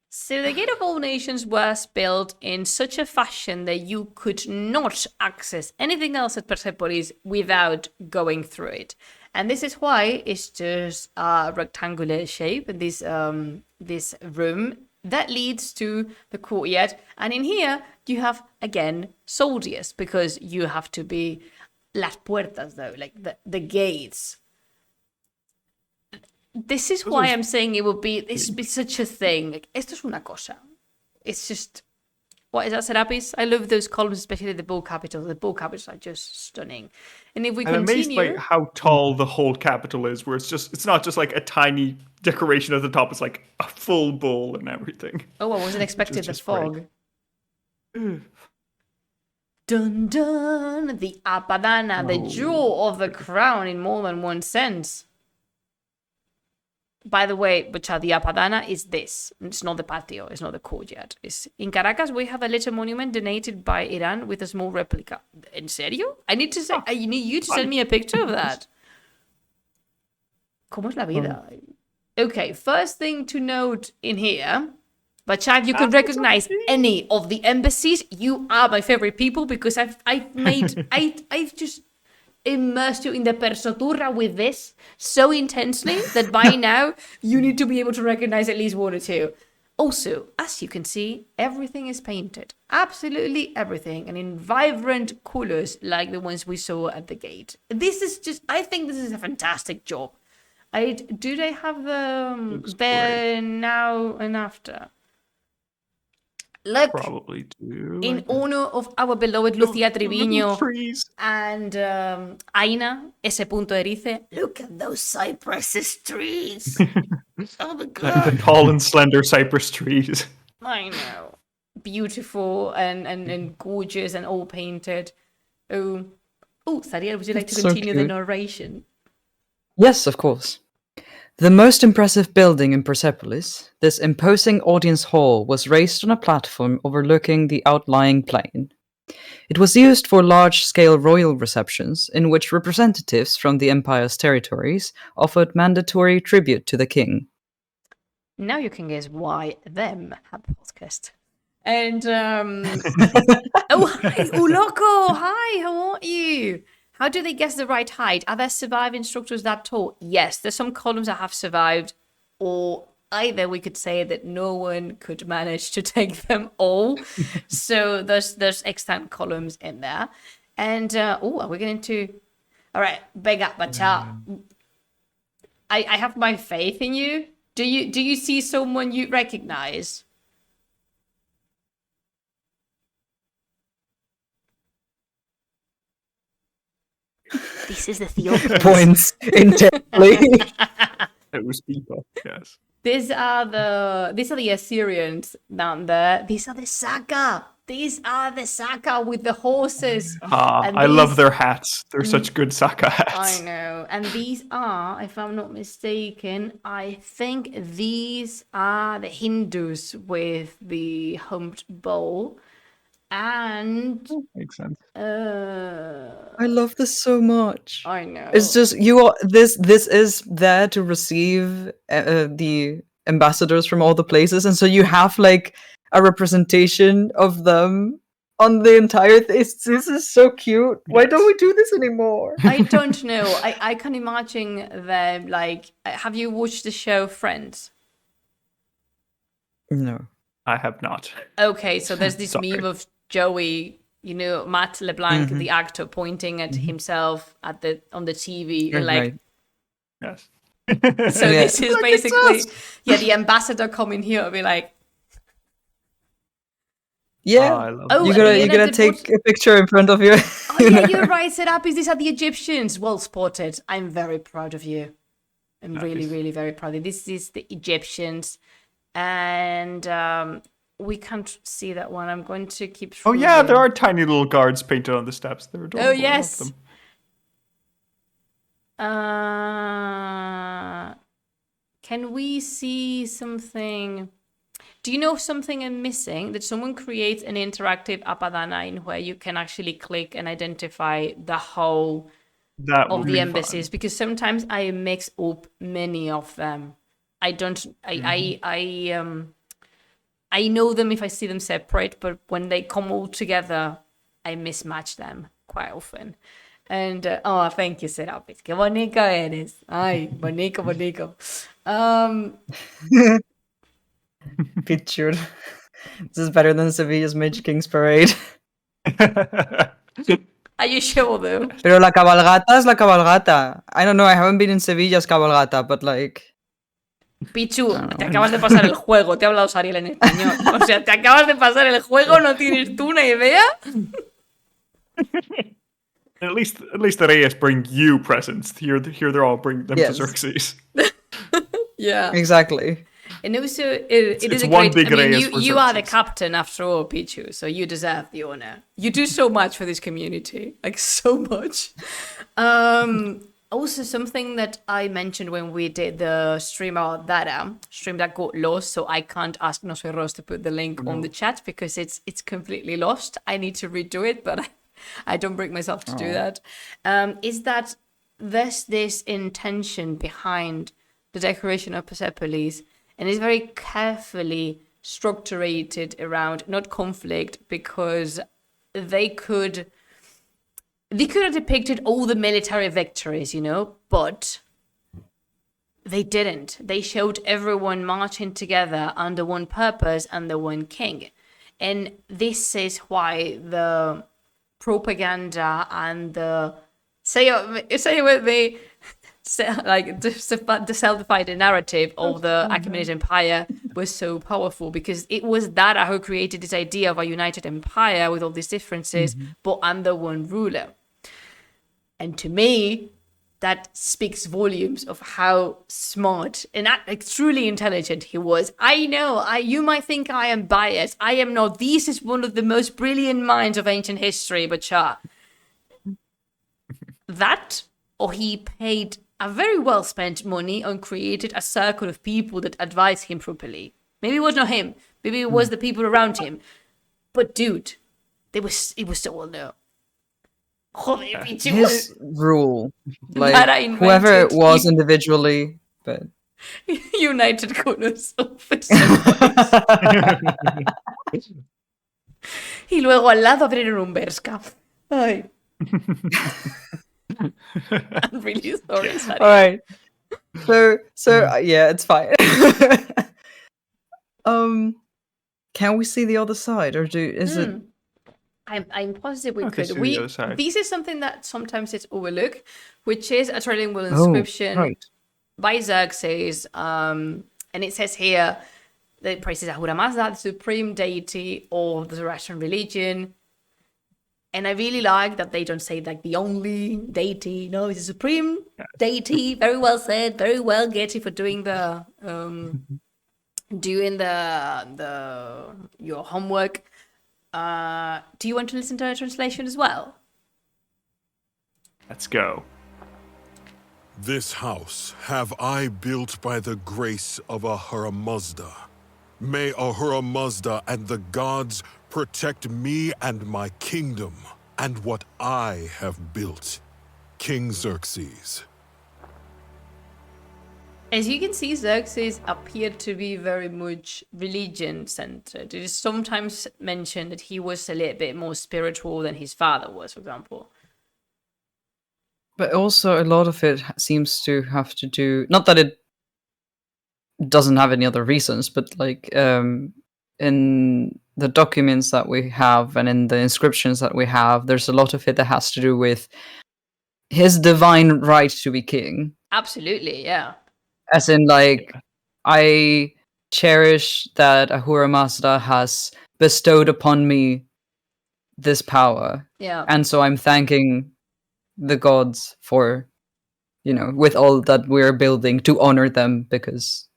So the Gate of All Nations was built in such a fashion that you could not access anything else at Persepolis without going through it. And this is why it's just a rectangular shape in this room that leads to the courtyard. And in here, you have, again, soldiers, because you have to be las puertas, though, like the gates. This is why I'm saying it would be such a thing. Like, esto es una cosa. It's just... What is that, Serapis? I love those columns, especially the bull capitals. The bull capitals are just stunning. And if we I'm continue... amazed by how tall the whole capital is, where it's not just like a tiny decoration at the top, it's like a full bull and everything. Oh, I wasn't expecting the fog. Great. Dun dun! The Apadana, the jewel of the crown in more than one sense. By the way, Bacha, the Apadana is this. It's not the patio. It's not the courtyard. In Caracas, we have a little monument donated by Iran with a small replica. In serio? I need you to send me a picture of that. ¿Cómo es la vida? Okay, first thing to note in here, Bacha, if you could recognize any of the embassies, you are my favorite people, because I've just immersed you in the Persoturra with this so intensely that by now you need to be able to recognize at least one or two. Also, as you can see, everything is painted. Absolutely everything. And in vibrant colors like the ones we saw at the gate. I think this is a fantastic job. Do they have the now and after? Look, Probably do. in honor of our beloved Lucía Triviño Trees. and Aina, ese punto erice. Look at those cypress trees. Oh my god. The tall and slender cypress trees. I know. Beautiful and gorgeous and all painted. Oh, Sariel, would you like to So continue the cute. narration? Yes, of course. The most impressive building in Persepolis, this imposing audience hall was raised on a platform overlooking the outlying plain. It was used for large-scale royal receptions, in which representatives from the empire's territories offered mandatory tribute to the king. Now you can guess why them have a podcast. And, oh, hi, Uloko, hi, how are you? How do they guess the right height? Are there surviving structures that tall? Yes, there's some columns that have survived, or either we could say that no one could manage to take them all. So there's extant columns in there. And, are we going to... All right, Bega Bacha. I have my faith in you. Do you see someone you recognize? This is the Theophilus. Points intently. Those people, yes. These are the Assyrians down there. These are the Saka. These are the Saka with the horses. And I love their hats. They're such good Saka hats. I know. And these are, if I'm not mistaken, I think these are the Hindus with the humped bowl. And Makes sense. I love this so much. I know. It's just this is there to receive the ambassadors from all the places, and so you have like a representation of them on the entire thing. This is so cute. Why don't we do this anymore? I don't know. I can imagine them like. Have you watched the show Friends? No. I have not. Okay, so there's this Sorry. meme of Joey, Matt LeBlanc, the actor, pointing at himself on the TV, and like. Right. Yes. So Yeah. this is basically the ambassador coming here and be like, Yeah. I love Oh, you at gotta the you end gotta of the take book- a picture in front of you. oh yeah, you're right, Serapis, these are the Egyptians. Well spotted. I'm very proud of you. I'm really, Nice. really very proud of you. This is the Egyptians. And we can't see that one. I'm going to keep Oh yeah, there scrolling. are tiny little guards painted on the steps. They're adorable. Oh I love yes. them. Can we see something? Do you know something I'm missing? Did someone create an interactive Apadana in where you can actually click and identify the whole That of would the be embassies? fun. Because sometimes I mix up many of them. I don't. I know them if I see them separate, but when they come all together, I mismatch them quite often. And thank you, Serapis. Qué bonito eres. Ay, bonito, bonito. Picture. This is better than Sevilla's Mage Kings Parade. Are you sure though? Pero la cabalgata es la cabalgata. I don't know, I haven't been in Sevilla's cabalgata, but like... Pichu, te acabas de pasar el juego. Te ha hablado Sariel en español. O sea, te acabas de pasar el juego, no tienes tú una idea. At least the Reyes bring you presents. Here they're all bring them Yes. to Xerxes. Yeah. Exactly. And also, it is it's a one great. big I mean, Reyes for you are the Xerxes. captain after all, Pichu. So you deserve the honor. You do so much for this community, like so much. Also, something that I mentioned when we did the stream about that stream that got lost. So I can't ask No Soy Rose to put the link on the chat because it's completely lost. I need to redo it, but I don't bring myself to do that. Is that there's this intention behind the decoration of Persepolis, and it's very carefully structured around not conflict, because they could have depicted all the military victories, but they didn't. They showed everyone marching together under one purpose, under one king. And this is why the propaganda and the say it with me, like the self-defined narrative of the Achaemenid Empire was so powerful, because it was Dara who created this idea of a united empire with all these differences, but under one ruler. And to me, that speaks volumes of how smart and truly intelligent he was. I know, you might think I am biased. I am not. This is one of the most brilliant minds of ancient history, Bashar. That, or he paid a very well spent money and created a circle of people that advised him properly. Maybe it was not him. Maybe it was the people around him. But dude, it was so well known. Joder, Pichu. His rule. Like, That I whoever it invented, was you- individually, but... United Colors Office. Y luego al lado abrieron un Bershka. Ay. I'm really sorry, Sari. All right. So yeah, it's fine. Can we see the other side, or is it? I'm positive we Okay, could. so the other side. This is something that sometimes it's overlooked, which is a trilingual Oh, inscription right. by Xerxes, and it says here that it praises Ahura Mazda, the supreme deity of the Zoroastrian religion. And I really like that they don't say like the only deity. No, it's a supreme deity. Very well said. Very well, Getty, for doing the your homework. Do you want to listen to a translation as well? Let's go. This house have I built by the grace of Ahura Mazda. May Ahura Mazda and the gods protect me and my kingdom, and what I have built. King Xerxes. As you can see, Xerxes appeared to be very much religion-centered. It is sometimes mentioned that he was a little bit more spiritual than his father was, for example. But also, a lot of it seems to have to do, not that it doesn't have any other reasons, but like in the documents that we have and in the inscriptions that we have, there's a lot of it that has to do with his divine right to be king. Absolutely, yeah. As in, like, I cherish that Ahura Mazda has bestowed upon me this power. Yeah. And so I'm thanking the gods for, with all that we're building to honor them because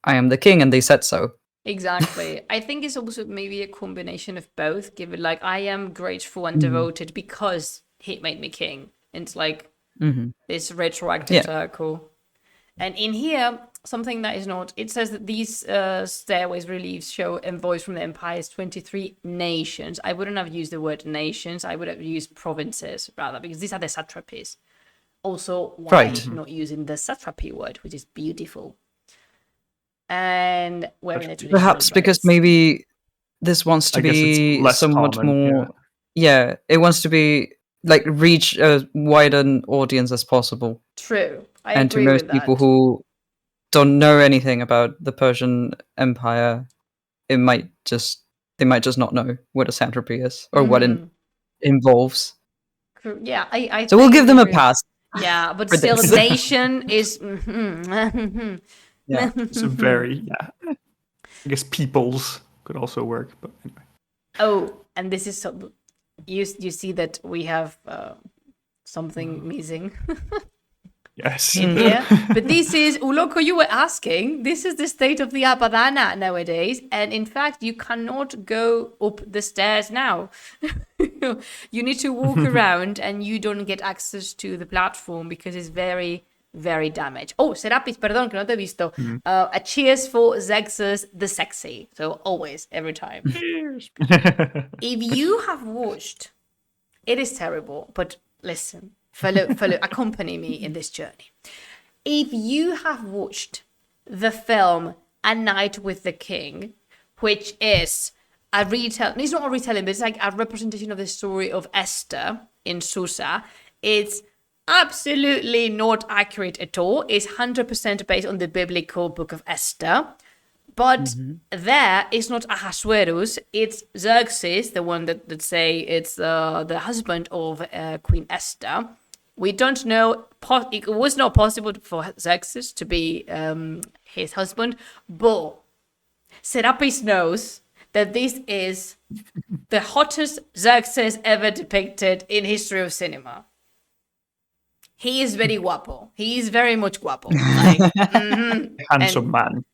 I am the king and they said so. Exactly. I think it's also maybe a combination of both, given like I am grateful and devoted because he made me king. And it's like this retroactive circle. And in here, something that is not, it says that these stairways reliefs show envoys from the empire's 23 nations. I wouldn't have used the word nations, I would have used provinces rather, because these are the satrapies. Also, why not using the satrapy word, which is beautiful. And wearing a traditional perhaps because dress. maybe this wants to be less somewhat common, more. Yeah, it wants to be like reach a wide an audience as possible. True, I and agree to most with people that. who don't know anything about the Persian Empire, they might just not know what a satrapy is or what it involves. Yeah, I So we'll give them a agree. pass. Yeah, but for still, this. nation is. Yeah. It's a very, I guess peoples could also work, but anyway. Oh, and this is so. You see that we have something missing Yes. in here, but this is Uloko. You were asking. This is the state of the Apadana nowadays, and in fact, you cannot go up the stairs now. You need to walk around, and you don't get access to the platform because it's very, very damaged. Oh, Serapis, perdón, que no te he visto. A cheers for Xerxes the Sexy. So always, every time. If you have watched, it is terrible, but listen, follow, accompany me in this journey. If you have watched the film A Night with the King, which is it's not a retelling, but it's like a representation of the story of Esther in Susa. It's absolutely not accurate at all. It's 100% based on the biblical book of Esther. But there is not Ahasuerus, it's Xerxes, the one that say it's the husband of Queen Esther. We don't know, it was not possible for Xerxes to be his husband, but Serapis knows that this is the hottest Xerxes ever depicted in history of cinema. He is very guapo. He is very much guapo. Like, Handsome man.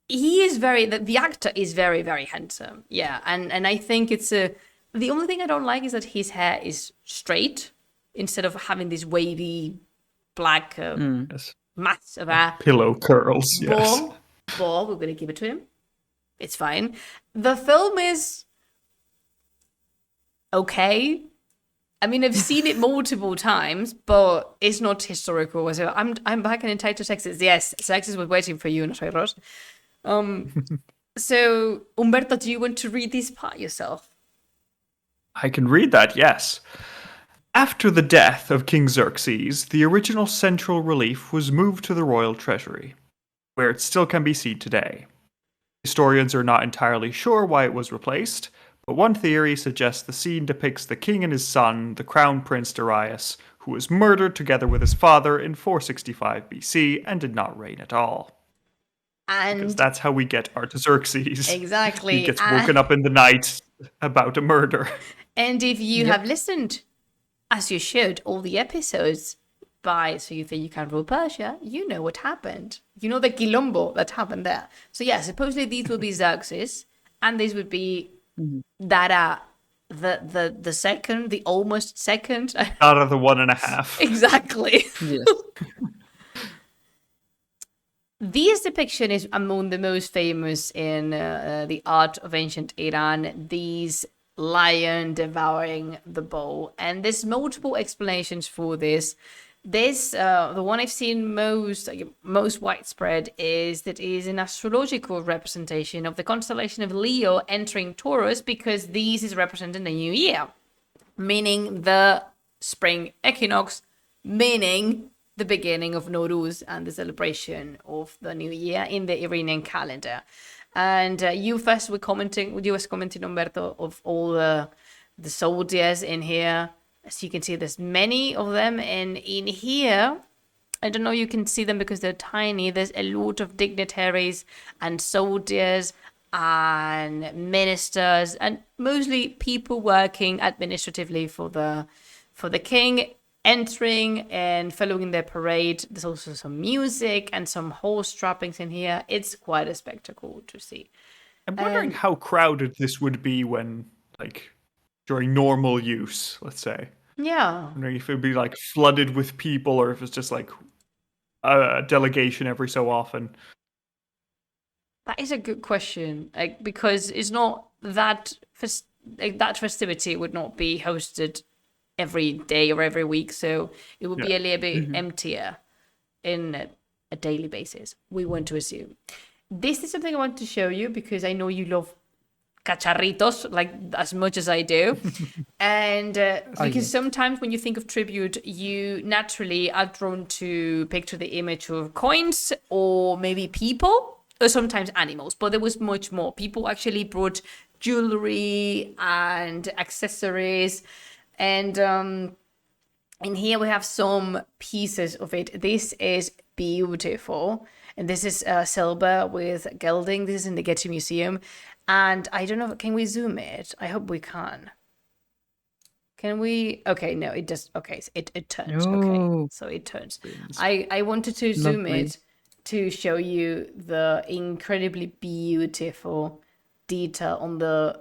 He is the actor is very, very handsome. Yeah, and I think it's the only thing I don't like is that his hair is straight instead of having this wavy black mass of hair. Pillow curls, yes. But we're going to give it to him. It's fine. The film is okay. I mean, I've seen it multiple times, but it's not historical. So I'm back in entitled Texas. Yes, Texas was waiting for you, not Ross. So, Umberto, do you want to read this part yourself? I can read that, yes. After the death of King Xerxes, the original central relief was moved to the royal treasury, where it still can be seen today. Historians are not entirely sure why it was replaced, but one theory suggests the scene depicts the king and his son, the crown prince Darius, who was murdered together with his father in 465 BC and did not reign at all. And because that's how we get Artaxerxes. Exactly. He gets woken up in the night about a murder. And if you have listened, as you should, all the episodes So You Think You Can Rule Persia, you know what happened. You know the quilombo that happened there. So yeah, supposedly these will be Xerxes, and these would be Dara, the second, the almost second. Out of the 1.5. Exactly. Yes. This depiction is among the most famous in the art of ancient Iran. These lion devouring the bowl, and there's multiple explanations for this. This, the one I've seen most widespread is that is an astrological representation of the constellation of Leo entering Taurus, because this is representing the new year, meaning the spring equinox, meaning the beginning of Nowruz and the celebration of the new year in the Iranian calendar. And you was commenting, Umberto, of all the soldiers in here. As you can see, there's many of them, and in here, I don't know, you can see them because they're tiny. There's a lot of dignitaries and soldiers and ministers and mostly people working administratively for the king, entering and following their parade. There's also some music and some horse trappings in here. It's quite a spectacle to see. I'm wondering how crowded this would be when, like, during normal use, let's say. Yeah. I'm wondering if it would be like flooded with people, or if it's just like a delegation every so often. That is a good question, like, because it's not that that festivity would not be hosted every day or every week, so it would be a little bit emptier in a daily basis, we want to assume. This is something I want to show you because I know you love cacharritos like as much as I do. And because sometimes when you think of tribute, you naturally are drawn to picture the image of coins or maybe people or sometimes animals, but there was much more. People actually brought jewelry and accessories, and in here we have some pieces of it. This is beautiful, and this is silver with gilding. This is in the Getty Museum, and I don't know, can we zoom it? I hope we can. Can we? Okay, no, it does. Okay, it turns. Okay, so it turns. I wanted to zoom it to show you the incredibly beautiful detail on the.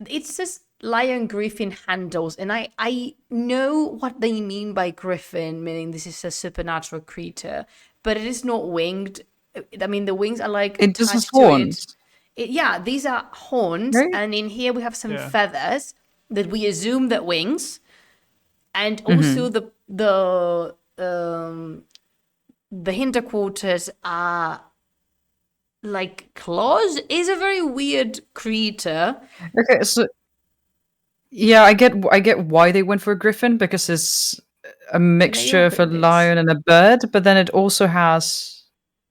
It says lion griffin handles, and I know what they mean by griffin, meaning this is a supernatural creature, but it is not winged. I mean, the wings are like It just has attached to horns. yeah, these are horns, Right? and in here we have some feathers that we assume that wings, and also the hindquarters are like claws. Is a very weird creature. Okay, so yeah, I get why they went for a griffin, because it's a mixture of a open this? lion and a bird, but then it also has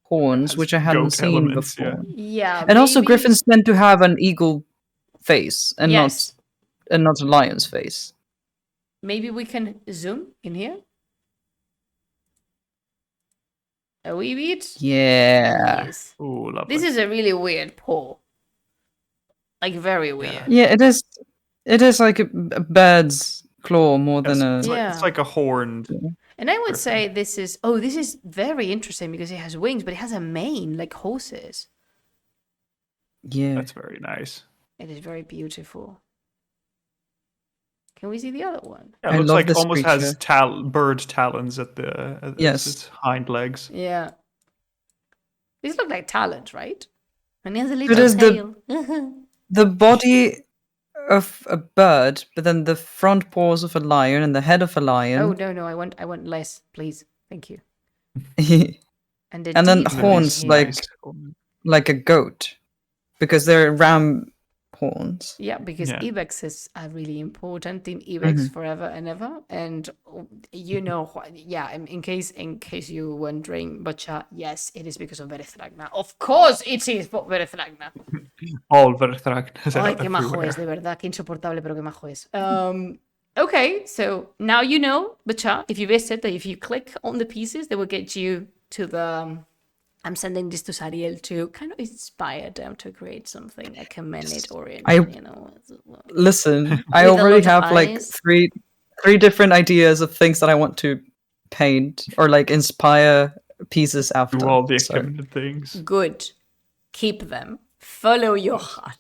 horns, which I hadn't goat seen elements, before. Yeah, And also maybe- griffins tend to have an eagle face and Yes. not a lion's face. Maybe we can zoom in here a wee bit. Yeah. Yes. Oh, lovely. This is a really weird paw. Like very weird. Yeah, it is. It is like a bird's claw more than a. It's like a horned. And I would say this is very interesting because it has wings, but it has a mane like horses. Yeah. That's very nice. It is very beautiful. Can we see the other one? Yeah, I it looks love like this almost has creature. bird talons at Yes. its hind legs. Yeah. These look like talons, right? And it has a It little is tail. the body of a bird, but then the front paws of a lion and the head of a lion. Oh no, I want less, please. Thank you. And, And then detail horns here. like- like a goat, because they're ram horns. Yeah, because Yeah. ibexes are really important. Team ibex forever and ever. And you know, in case you're wondering, Bacha, yes, it is because of Berezragna. Of course it is for Berezragna. All Verthragnas Ay, out qué majo everywhere. es, de verdad, qué insoportable, pero qué majo es. Okay, so now you know, Bacha, if you visit, that if you click on the pieces, they will get you to the. I'm sending this to Sariel to kind of inspire them to create something like a minute orient, I- you know. Listen, I With a already lot of have like eyes. three different ideas of things that I want to paint or like inspire pieces after. Do all the so- equipment things. Good. Keep them. Follow your heart.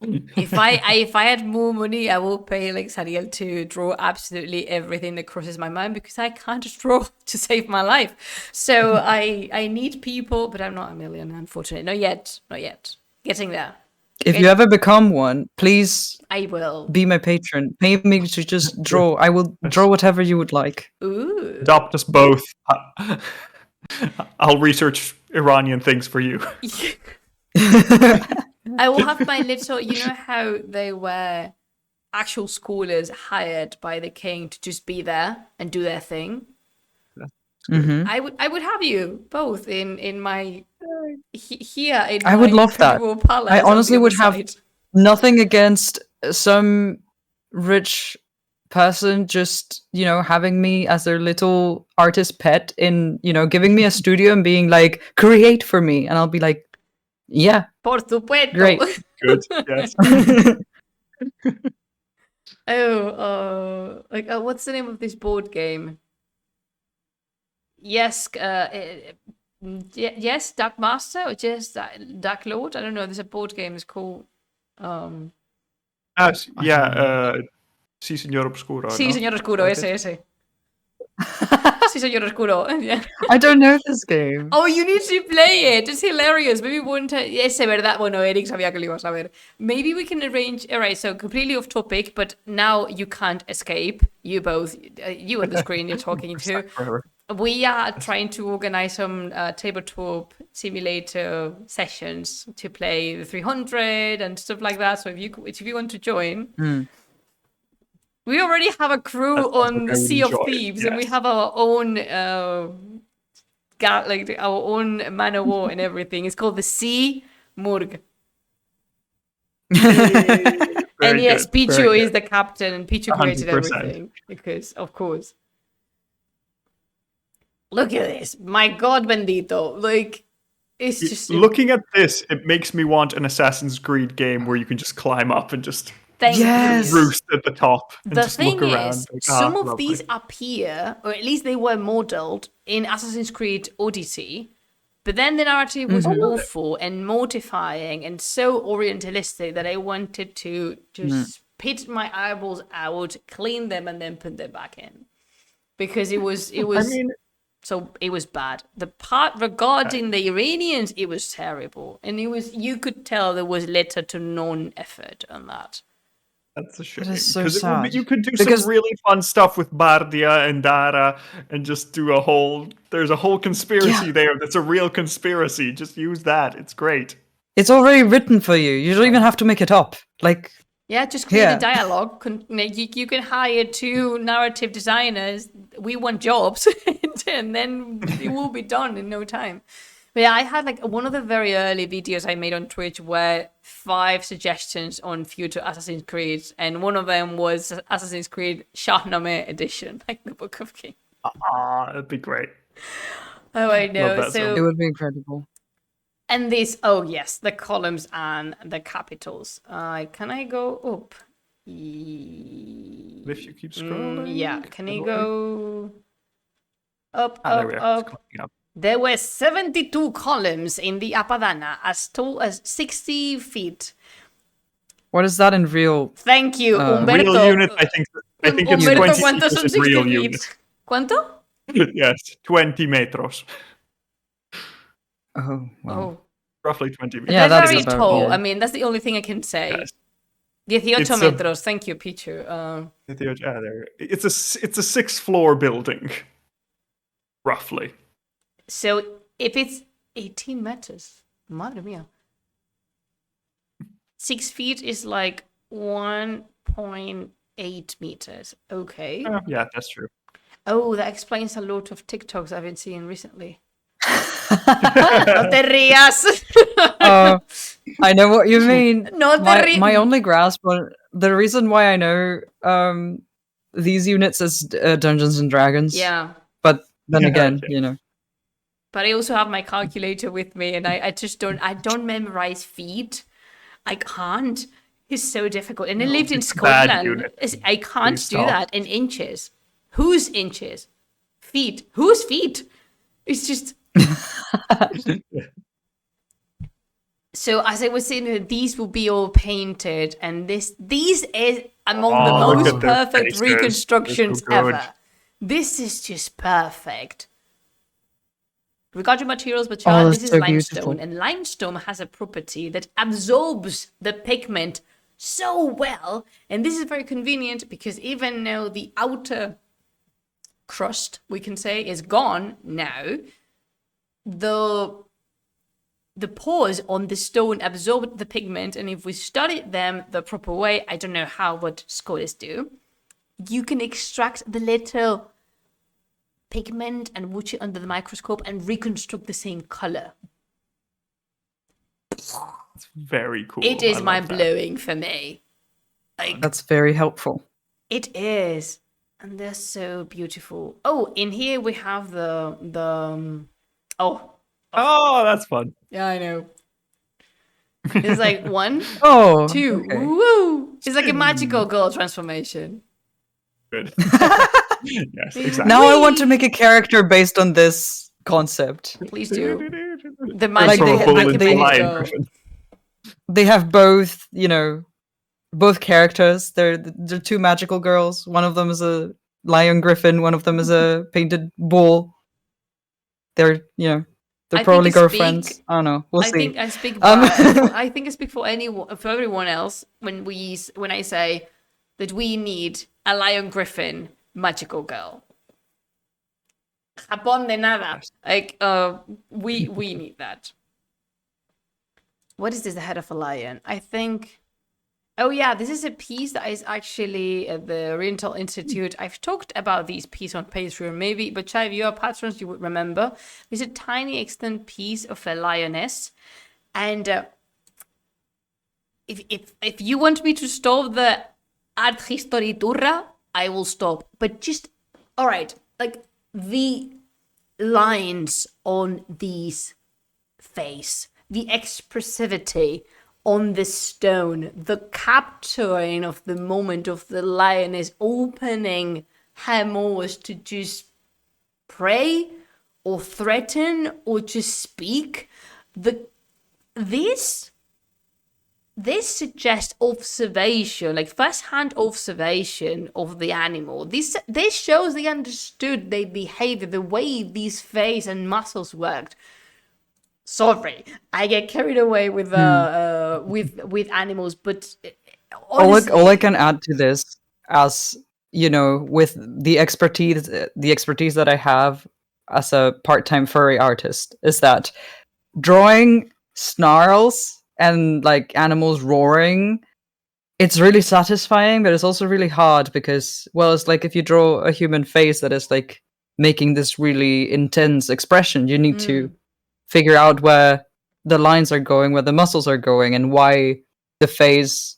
If I had more money, I will pay like Sariel to draw absolutely everything that crosses my mind because I can't draw to save my life. So I need people, but I'm not a millionaire, unfortunately. Not yet. Getting there. If you ever become one, please I will. be my patron. Pay me to just draw. I will draw whatever you would like. Ooh. Adopt us both. I'll research Iranian things for you. I will have my little, you know how they were actual scholars hired by the king to just be there and do their thing? Mhm. I would have you both in my here in I would my love that. comfortable palace I on the honestly other would have side. nothing against some rich person just, having me as their little artist pet in, giving me a studio and being like, create for me. And I'll be like, yeah, Por supuesto. great. Good. Yes. What's the name of this board game? Yes, yes, Dark Master or just Dark Lord. I don't know. There's a board game. It's called. Sí, Señor Obscuro. Sí, ¿no? Señor Oscuro. Is that Ese. Sí, Señor Oscuro. Yeah. I don't know this game. Oh, you need to play it. It's hilarious. Maybe one time. Ese, ¿verdad? Bueno, Eric sabía que lo ibas a ver. Maybe we can arrange. All right, so completely off topic, but now you can't escape. You both, you on the screen, you're talking to. forever? We are trying to organize some tabletop simulator sessions to play the 300 and stuff like that. So if you want to join. We already have a crew on like I would Sea of enjoy it, Thieves, and we yes. have our own our own man of war and everything. It's called the Sea Murg. And yes, Very Pichu good. is the captain, and Pichu created 100%. everything because, of course. Look at this, my God, bendito! Like, it's just Looking at this, it makes me want an Assassin's Creed game where you can just climb up and just Thank Yes. you. roost at the top and The just look thing around. is, Like, some of lovely. these appear, or at least they were modeled in Assassin's Creed Odyssey, but then the narrative was awful and mortifying and so orientalistic that I wanted to just spit my eyeballs out, clean them, and then put them back in. Because it was so it was bad. The part regarding the Iranians, it was terrible. And you could tell there was little to none effort on that. That's a shame. That is so 'Cause sad. you could do Because- some really fun stuff with Bardia and Dara and just do there's a whole conspiracy there that's a real conspiracy. Just use that. It's great. It's already written for you. You don't even have to make it up. Like, Yeah, just create Yeah. a dialogue. You can hire 2 narrative designers. We want jobs, and then it will be done in no time. But yeah, I had one of the very early videos I made on Twitch were 5 suggestions on future Assassin's Creed, and one of them was Assassin's Creed Shahnameh edition, like the Book of Kings. That'd be great. Oh, I know. that so it would be incredible. And this, oh yes, the columns and the capitals. Can I go up? If you keep scrolling. Yeah, can I go up, There we are. It's up? climbing up. There were 72 columns in the Apadana, as tall as 60 feet. What is that in real? Thank you, Humberto. Real unit, I think it's Humberto, 20 ¿cuántos son meters in 60 real feet? unit. ¿Cuánto? Yes, 20 metros. Oh, wow. Oh, Roughly 20 meters. Yeah, they're that's very about- tall. yeah. I mean, that's the only thing I can say. Yes. 18 It's a- metros. Thank you, Pichu. There. It's a 6th floor building, roughly. So if it's 18 meters, madre mía. 6 feet is like 1.8 meters. Okay. Yeah, that's true. Oh, that explains a lot of TikToks I've been seeing recently. No te rías. I know what you mean. No te My only grasp on the reason why I know these units as Dungeons and Dragons. Yeah. But then Yeah, again, okay. But I also have my calculator with me, and I just don't memorize feet. I can't. It's so difficult. And I lived in it's a bad Scotland. unit. I can't Please do stop. that in inches. Whose inches? Feet. Whose feet? It's just. So as I was saying, these will be all painted, and these is among the look most at their perfect faces. reconstructions They're so good. ever. This is just perfect. Regarding materials, but child, that's this is so limestone, beautiful. and limestone has a property that absorbs the pigment so well, and this is very convenient because even though the outer crust, we can say, is gone now, the pores on the stone absorb the pigment, and if we study them the proper way, I don't know how, what scholars do, you can extract the little pigment and watch it under the microscope and reconstruct the same color. It's very cool. It I is love mind-blowing for me. Like, That's very helpful. it is. And they're so beautiful. Oh, in here we have the oh, Oh, that's fun. yeah, I know. It's like 1, Oh, 2, okay. woo! It's like a magical girl transformation. Good. Yes, exactly. Now I want to make a character based on this concept. Please do. The Like magical, they- like a they- magic Lion girl. Griffin. They have both, both characters. They're two magical girls. One of them is a lion griffin. One of them is a painted bull. They're, they're I probably think I girlfriends. speak- I don't know. We'll I see. think I speak I think I speak for anyone, for everyone else when I say that we need a lion griffin magical girl. Japón de nada. Like we need that. What is this? The head of a lion? I think. Oh yeah, this is a piece that is actually at the Oriental Institute. I've talked about these pieces on Patreon, maybe, but Chai, if you are patrons, you would remember. It's a tiny extant piece of a lioness, and if you want me to stop the art historiturra, I will stop. But just all right, like the lines on these face, the expressivity on the stone, the capturing of the moment of the lioness opening her maws to just pray or threaten or just speak. This suggests observation, like first-hand observation of the animal. This shows they understood their behavior, the way these face and muscles worked. Sorry, I get carried away with animals, but honestly, all I can add to this, as with the expertise that I have as a part-time furry artist, is that drawing snarls and like animals roaring, it's really satisfying, but it's also really hard because, well, it's like if you draw a human face that is like making this really intense expression, you need to figure out where the lines are going, where the muscles are going, and why the face,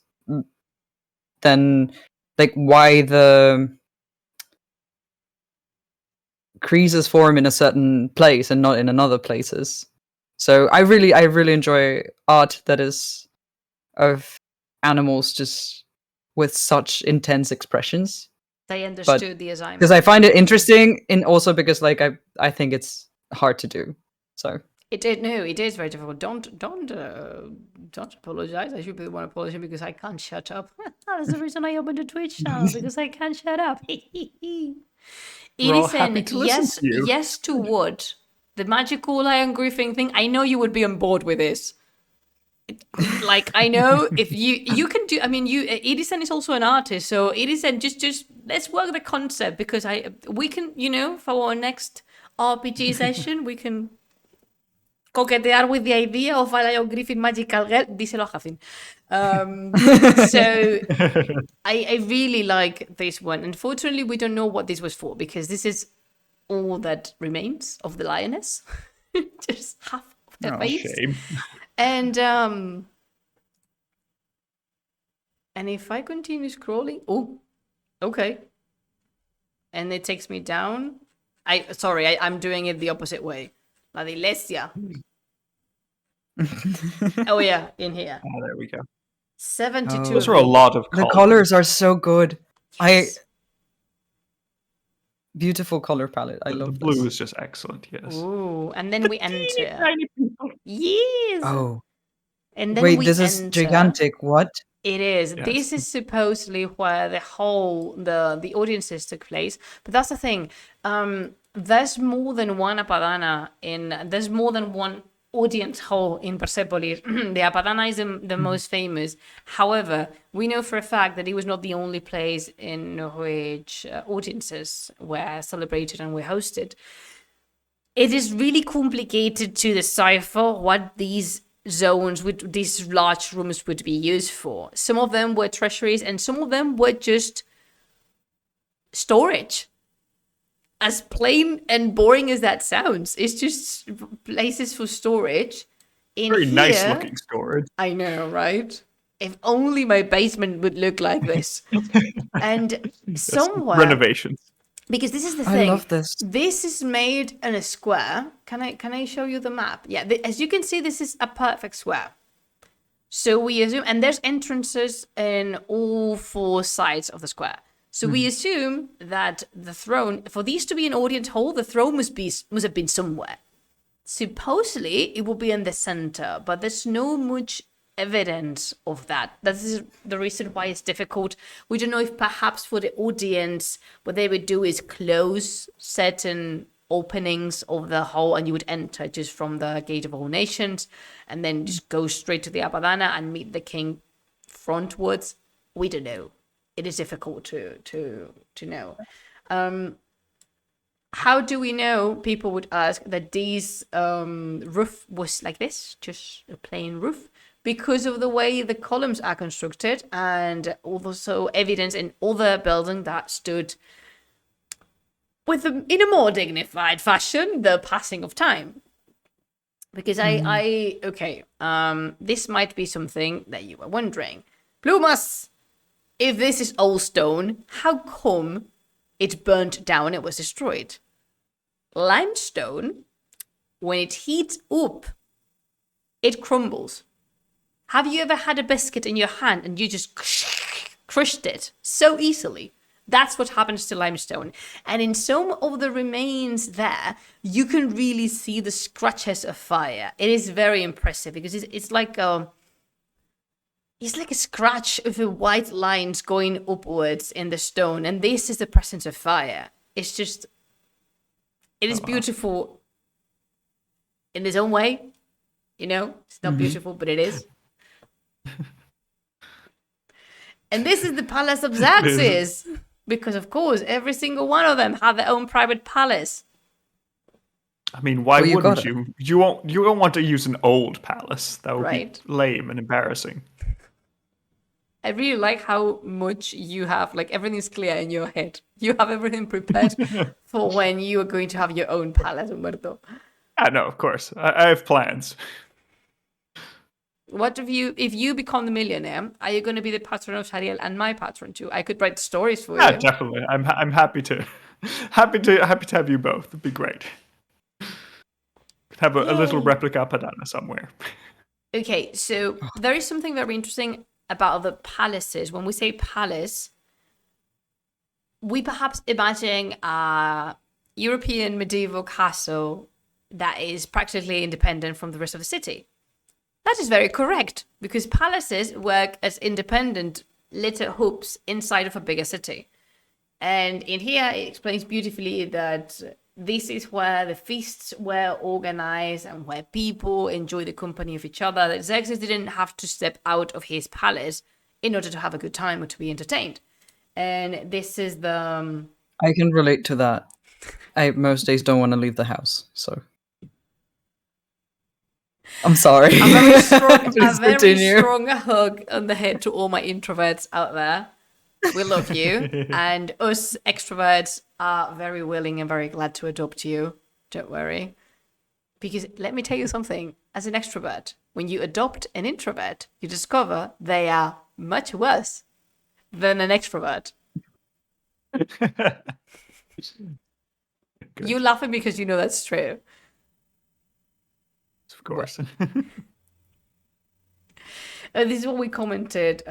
then like why the creases form in a certain place and not in another places. So I really enjoy art that is of animals just with such intense expressions. they understood the assignment. Because I find it interesting, and also because like I think it's hard to do. So It is very difficult. Don't apologize. I should be the one apologizing because I can't shut up. That's the reason I opened a Twitch channel, because I can't shut up. We're all happy to listen to you. Yes to what? The magical lion griffin thing? I know you would be on board with this. Like, I know if you can do, I mean, Edison is also an artist, so Edison, just let's work the concept, because we can, for our next RPG session, we can coquetear with the idea of a lion griffin magical girl. Díselo a Jafin. So I really like this one. Unfortunately, we don't know what this was for, because this is all that remains of the lioness. Just half of the face. Shame. And if I continue scrolling, oh, okay. And it takes me down. I'm doing it the opposite way. La de Iglesia. Oh yeah, in here. Oh, there we go. 72. Those are a lot of the colors. colors are so good. Yes. Beautiful color palette. I The love blue this. is just excellent. Yes. Ooh, and then we enter. Tiny people. Yes. Oh, And then wait, we this is enter. gigantic. What? It is. Yes. This is supposedly where the audiences took place. But that's the thing. there's more than one Apadana there's more than one audience hall in Persepolis. The Apadana is the most famous. However, we know for a fact that it was not the only place in which audiences were celebrated and were hosted. It is really complicated to decipher what these zones, with these large rooms, would be used for. Some of them were treasuries and some of them were just storage. As plain and boring as that sounds, it's just places for storage. Very nice looking storage. I know, right? If only my basement would look like this. And somewhere Renovations. because this is the thing. I love this. This is made in a square. Can I show you the map? Yeah, as you can see, this is a perfect square. So we assume, and there's entrances in all four sides of the square. So we assume that the throne, for these to be an audience hall, the throne must have been somewhere. Supposedly, it will be in the center, but there's no much evidence of that. That is the reason why it's difficult. We don't know if perhaps for the audience, what they would do is close certain openings of the hall and you would enter just from the Gate of All Nations and then just go straight to the Apadana and meet the king frontwards. We don't know. It is difficult to know. How do we know, people would ask, that this roof was like this, just a plain roof? Because of the way the columns are constructed and also evidence in other buildings that stood in a more dignified fashion, the passing of time. Because this might be something that you were wondering. Plumas, if this is old stone, how come it burnt down, it was destroyed? Limestone, when it heats up, it crumbles. Have you ever had a biscuit in your hand and you just crushed it so easily? That's what happens to limestone. And in some of the remains there, you can really see the scratches of fire. It is very impressive because it's like a scratch of the white lines going upwards in the stone. And this is the presence of fire. It is beautiful in its own way. You know, it's not beautiful, but it is. And this is the palace of Xerxes. Because, of course, every single one of them have their own private palace. I mean, why wouldn't you? You don't want to use an old palace. That would be lame and embarrassing. I really like how much you have, like, everything's clear in your head. You have everything prepared for when you are going to have your own palace, Humberto. No, of course. I have plans. What if you become the millionaire? Are you going to be the patron of Shariel and my patron too? I could write stories for you. Yeah, definitely. I'm happy to have you both. It'd be great. Have a little replica Padana somewhere. Okay, so there is something very interesting about the palaces. When we say palace, we perhaps imagine a European medieval castle that is practically independent from the rest of the city. That is very correct, because palaces work as independent little hubs inside of a bigger city. And in here, it explains beautifully that this is where the feasts were organized and where people enjoy the company of each other. That Xerxes didn't have to step out of his palace in order to have a good time or to be entertained. And this is the... I can relate to that. I most days don't want to leave the house, so... I'm sorry. A very strong hug on the head to all my introverts out there. We love you. And us extroverts are very willing and very glad to adopt you. Don't worry. Because let me tell you something. As an extrovert, when you adopt an introvert, you discover they are much worse than an extrovert. You're laughing because you know that's true. Of course. This is what we commented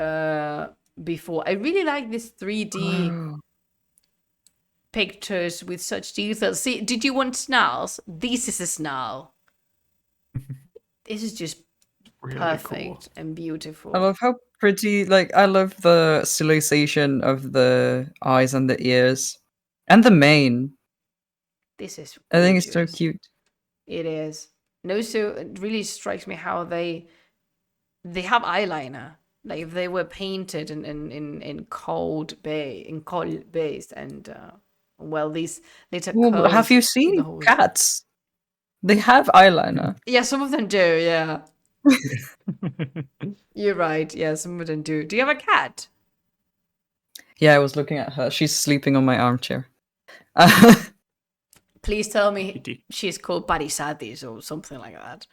before. I really like this 3D pictures with such details. See, did you want snarls? This is a snarl. This is just really perfect and beautiful. I love how pretty, I love the stylization of the eyes and the ears and the mane. This is I think it's so gorgeous. cute. It is. And also, it really strikes me how they have eyeliner. Like if they were painted in cold base, and well, these little Well, curls. have you with the seen whole- cats? They have eyeliner. Yeah, some of them do. Yeah, you're right. Yeah, some of them do. Do you have a cat? Yeah, I was looking at her. She's sleeping on my armchair. Please tell me Kitty. she's called Parisatis or something like that.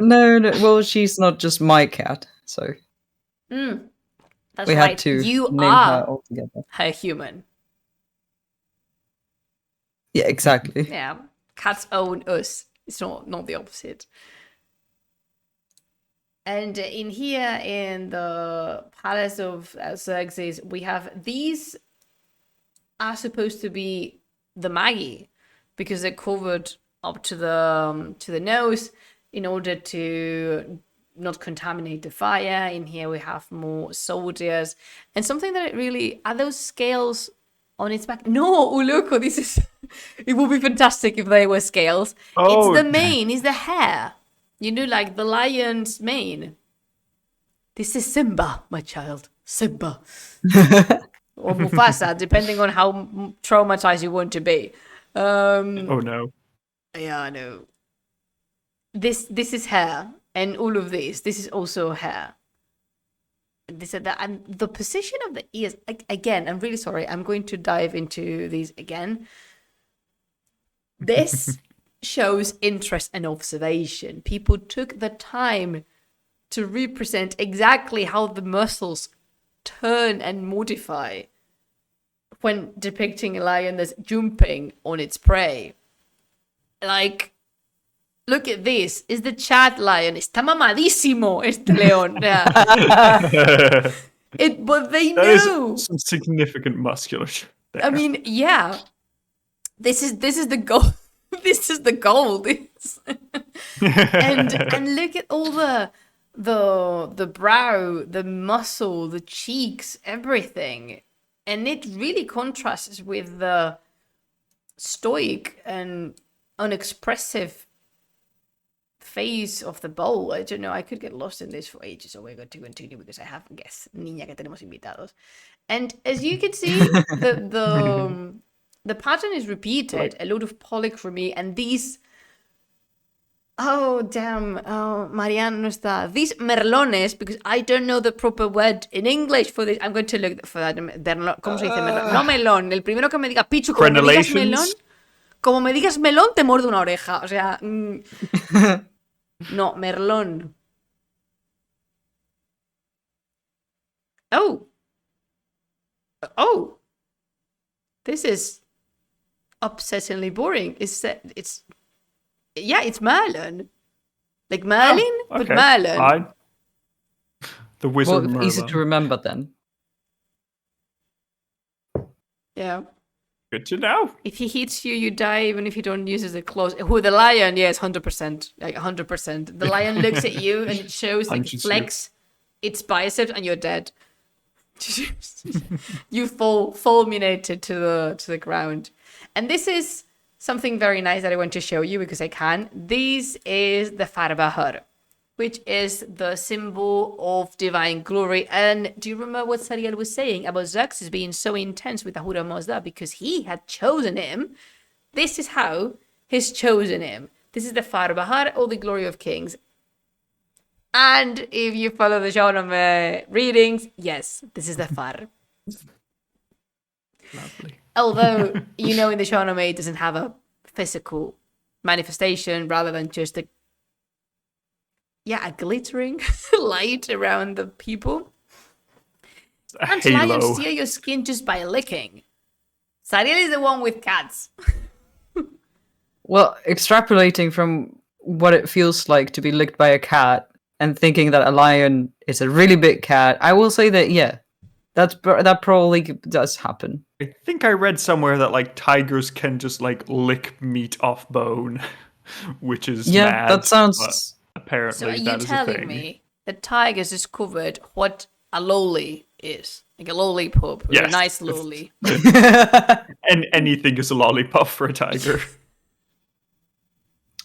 No, well, she's not just my cat, so That's we right. had to You name her are all together. her human. Yeah, exactly. Yeah, cats own us. It's not the opposite. And in here, in the palace of Xerxes, we have these are supposed to be the Magi, because they're covered up to the nose in order to not contaminate the fire. In here we have more soldiers, and something that really are those scales on its back. No, look, this is. It would be fantastic if they were scales. Oh. It's the mane, it's the hair. You know, like the lion's mane. This is Simba, my child. Simba. Or Mufasa, depending on how traumatized you want to be. Oh no. Yeah, I know. This is hair, and all of this is also hair. This and that, and the position of the ears. Again, I'm really sorry. I'm going to dive into these again. This shows interest and observation. People took the time to represent exactly how the muscles turn and modify when depicting a lion that's jumping on its prey. Like, look at this. Is the Chad lion. Está mamadísimo este león. Yeah. But they That is know. some significant musculature there. I mean, yeah. This is the goal. This is the goal. and look at all the brow, the muscle, the cheeks, everything. And it really contrasts with the stoic and unexpressive face of the bowl. I don't know, I could get lost in this for ages, so we're going to continue because I have guests, niña que tenemos invitados. And as you can see, the pattern is repeated, a lot of polychromy, and these. Oh, damn. Oh, Marianne no está. These merlones, because I don't know the proper word in English for this. I'm going to look for that. ¿Cómo se dice melón? No melón. El primero que me diga Pichu, como me digas melón. Como me digas melón, te muerdo una oreja. O sea. No, merlón. Oh. Oh. This is upsettingly boring. Yeah, it's Merlin. Like Merlin, Oh, okay. but Merlin. Fine. The wizard Well, Merlin. easy to remember then. Yeah. Good to know. If he hits you, you die even if you don't use the claws. Who, the lion? Yes, 100%. Like 100%. The lion looks at you and it shows, like, flex its biceps and you're dead. You fall fulminated to the ground. And this is something very nice that I want to show you because I can. This is the Farbahar, which is the symbol of divine glory. And do you remember what Sariel was saying about Xerxes being so intense with Ahura Mazda? Because he had chosen him. This is how he's chosen him. This is the Farbahar, or the glory of kings. And if you follow the Shahnameh readings, yes, this is the Far. Lovely. Although, you know, in the Shahnameh, it doesn't have a physical manifestation rather than just a glittering light around the people. And lions steal your skin just by licking. Sariel is the one with cats. Well, extrapolating from what it feels like to be licked by a cat and thinking that a lion is a really big cat, I will say that, yeah, that probably does happen. I think I read somewhere that like tigers can just like lick meat off bone, which is mad, that sounds. Apparently, So are you that is a telling thing. me that tigers discovered what a loli is? Like a lollipop, or a Yes. nice lolly. And anything is a lollipop for a tiger.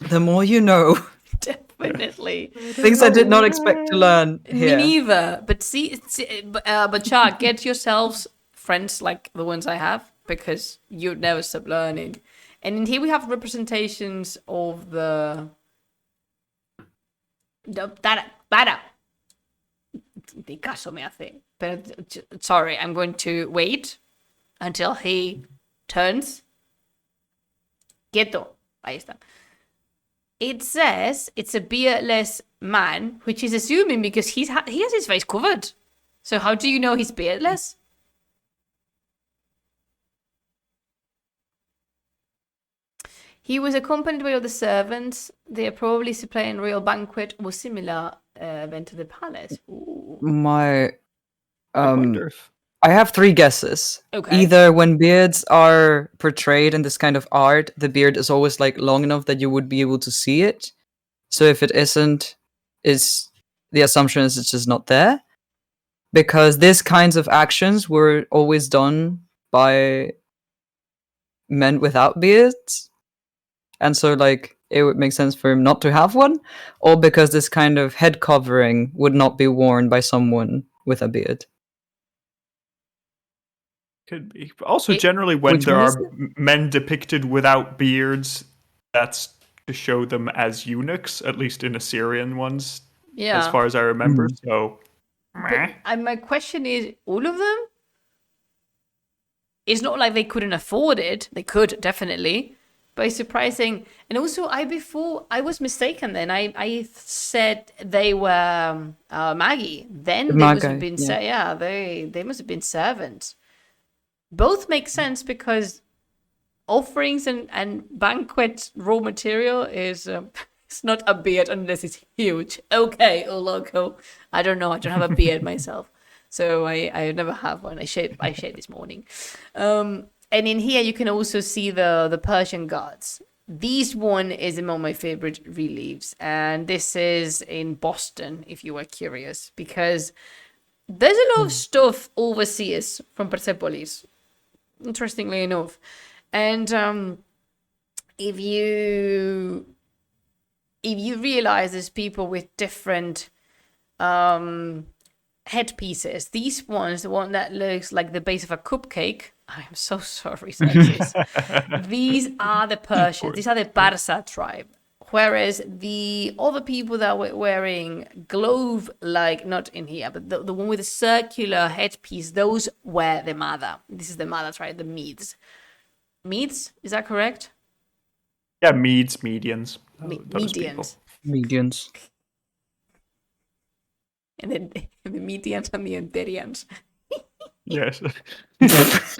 The more you know. Definitely. Things I did not expect to learn Me here. neither. But but Char, get yourselves friends like the ones I have, because you'd never stop learning. And in here we have representations of the para. De caso me hace. Pero, sorry, I'm going to wait until he turns. Quieto. Ahí está. It says it's a beardless man, which is assuming because he has his face covered. So how do you know he's beardless? He was accompanied by other servants. They are probably supplying a royal banquet or similar event to the palace. Ooh. My I wonder if... I have 3 guesses. Okay. Either when beards are portrayed in this kind of art, the beard is always like long enough that you would be able to see it. So if it isn't, is the assumption is it's just not there. Because these kinds of actions were always done by men without beards. And so like it would make sense for him not to have one, or because this kind of head covering would not be worn by someone with a beard. Could be. Also, generally, when Which there one is are men depicted without beards, that's to show them as eunuchs, at least in Assyrian ones, Yeah. as far as I remember. So, But my question is, all of them? It's not like they couldn't afford it. They could, definitely. But it's surprising. And also, I was mistaken then. I said they were Maggie. Then they must have been, they must have been servants. Both make sense because offerings and banquet raw material is it's not a beard unless it's huge. Okay, oh loco. I don't know. I don't have a beard myself, so I never have one. I shaved this morning. And in here you can also see the Persian guards. This one is among my favorite reliefs, and this is in Boston. If you were curious, because there's a lot of stuff overseas from Persepolis. Interestingly enough, and if you realize there's people with different headpieces, these ones, the one that looks like the base of a cupcake, I'm so sorry, Sexes. These are the Persians, these are the Parsa tribe, whereas the other people that were wearing glove, like not in here, but the one with the circular headpiece, those were the Mada. This is the Mada tribe, the Medes. Medes, is that correct? yeah, Medes, Medians. Medians. Medians. And then the Medians and the Enterians. Yes. Yes.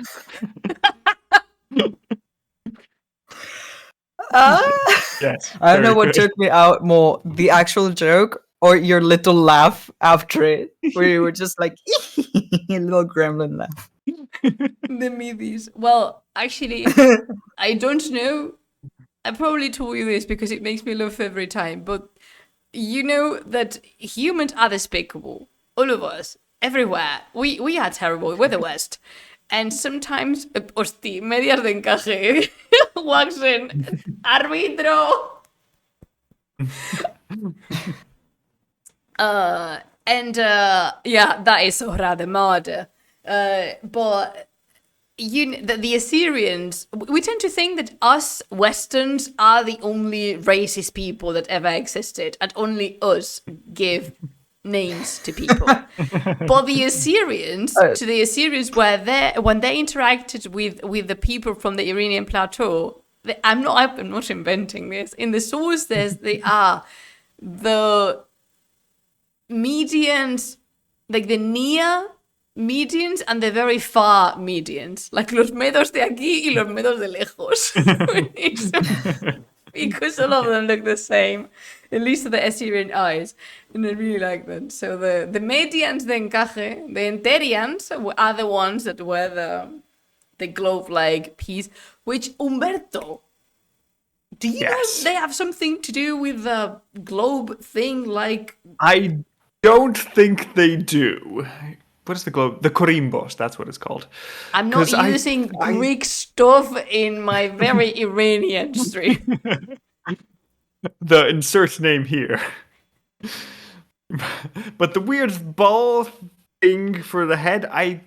I don't know very what good. took me out more, the actual joke or your little laugh after it, where you were just like, a little gremlin laugh. The Medes. Well, actually, I don't know. I probably told you this because it makes me laugh every time, but you know that humans are despicable. All of us. Everywhere. We are terrible. We're the worst. And sometimes, hosti, medias de encaje. Waxen. Árbitro. Yeah, that is Ohra the Marder. But the Assyrians, we tend to think that us Westerns are the only racist people that ever existed, and only us give names to people. But the Assyrians, when they interacted with the people from the Iranian plateau, I'm not inventing this. In the sources, they are the medians, like the near medians and the very far medians, like los medos de aquí y los medos de lejos. Because all of them look the same, at least to the Assyrian eyes, and I really like them. So the medians de encaje, the enterians are the ones that wear the glove-like piece, which, Humberto, do you know they have something to do with the globe thing? Like, I don't think they do. what is the globe? The Korimbos, that's what it's called. I'm not 'Cause using Greek stuff in my very Iranian stream. The insert name here. But the weird ball thing for the head, I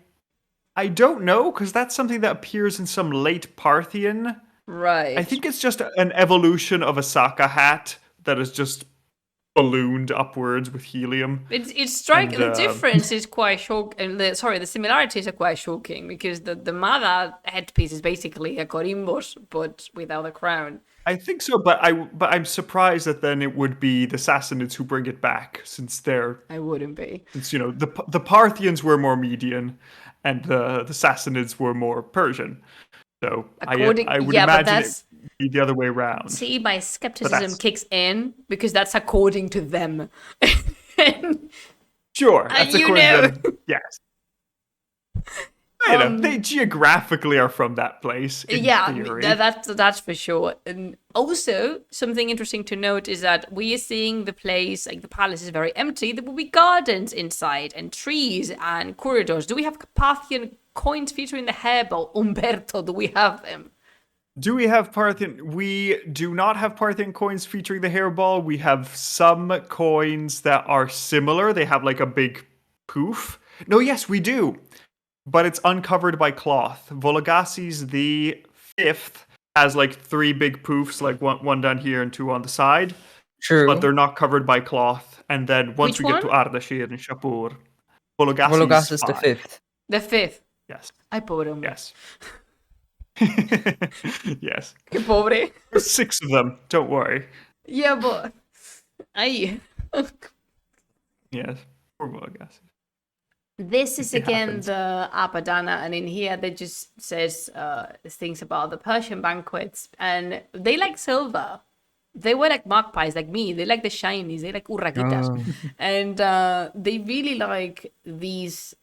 don't know, because that's something that appears in some late Parthian. Right. I think it's just an evolution of a Saka hat that is just ballooned upwards with helium. It's striking. And, The difference is quite shocking. The similarities are quite shocking because the mother headpiece is basically a corimbos but without a crown. I think so, but I'm surprised that then it would be the Sassanids who bring it back, since I wouldn't be. the Parthians were more Median, and the Sassanids were more Persian. So I would imagine it would be the other way around. See, my skepticism kicks in because that's according to them. Sure, that's according to them. Yes. They geographically are from that place. In theory. That's for sure. And also, something interesting to note is that we are seeing the place, like the palace is very empty. There will be gardens inside and trees and corridors. Do we have Parthian coins featuring the hairball? Umberto, do we have them? Do we have Parthian? We do not have Parthian coins featuring the hairball. We have some coins that are similar. They have like a big poof. No, yes, we do. But it's uncovered by cloth. Vologasi's the 5th has like 3 big poofs, like one down here and 2 on the side. True. But they're not covered by cloth. And then once Which we get to one? Ardashir and Shapur, Vologas is the 5th. The 5th. Yes. Ay, pobre hombre. Yes. Yes. Que pobre. There's 6 of them. Don't worry. Yeah, but... Ay. Yes. Poor Vologas. This is again happens. the Apadana, and in here they just says things about the Persian banquets, and they like silver. They were like magpies, like me. They like the shinies. They like urraquitas, and they really like these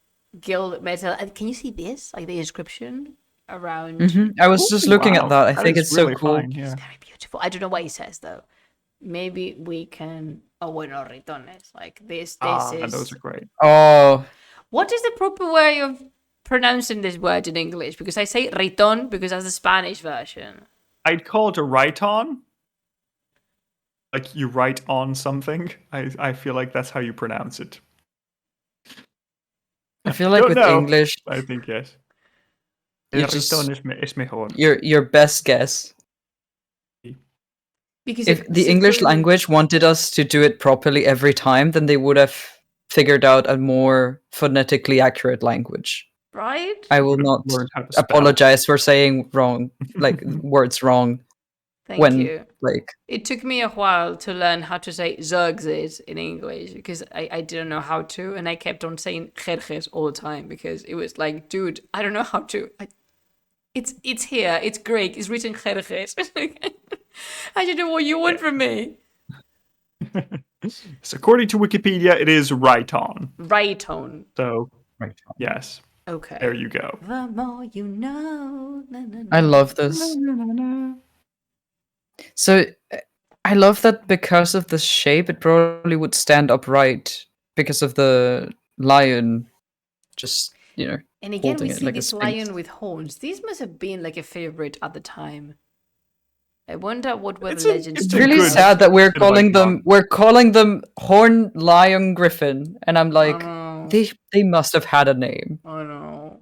gilt metal. And can you see this? Like the inscription around. I was just looking Wow, at that. I think is it's so really cool. fine, yeah. It's very beautiful. I don't know what he says though. Maybe we can. Oh, bueno, ritones. Like this. This And is. those are great. Oh, What is the proper way of pronouncing this word in English? Because I say riton because that's the Spanish version. I'd call it a write-on. Like you write on something. I feel like that's how you pronounce it. I feel like Don't with know. English, I think yes. You Write-on is mejor. your best guess. Because If the English language wanted us to do it properly every time, then they would have figured out a more phonetically accurate language. right? I will not Learned how to spell. apologize for saying wrong, like words wrong. Thank when you. like It took me a while to learn how to say Xerxes in English because I didn't know how to, and I kept on saying Jerjes all the time because it was like, dude, I don't know how to. It's here. It's Greek. It's written Jerjes. I don't know what you want from me. So according to Wikipedia, it is write-on. Riton. So right. yes, Okay. there you go. The more you know. Na, na, na. I love this. So I love that because of the shape, it probably would stand upright because of the lion. Just And again, holding we it see like a this sphinx. lion with horns. These must have been like a favorite at the time. I wonder what were It's the a- legends. It's a really good sad that we're bit of calling icon. them horn lion griffin, and I'm like, Oh, they must have had a name. oh no.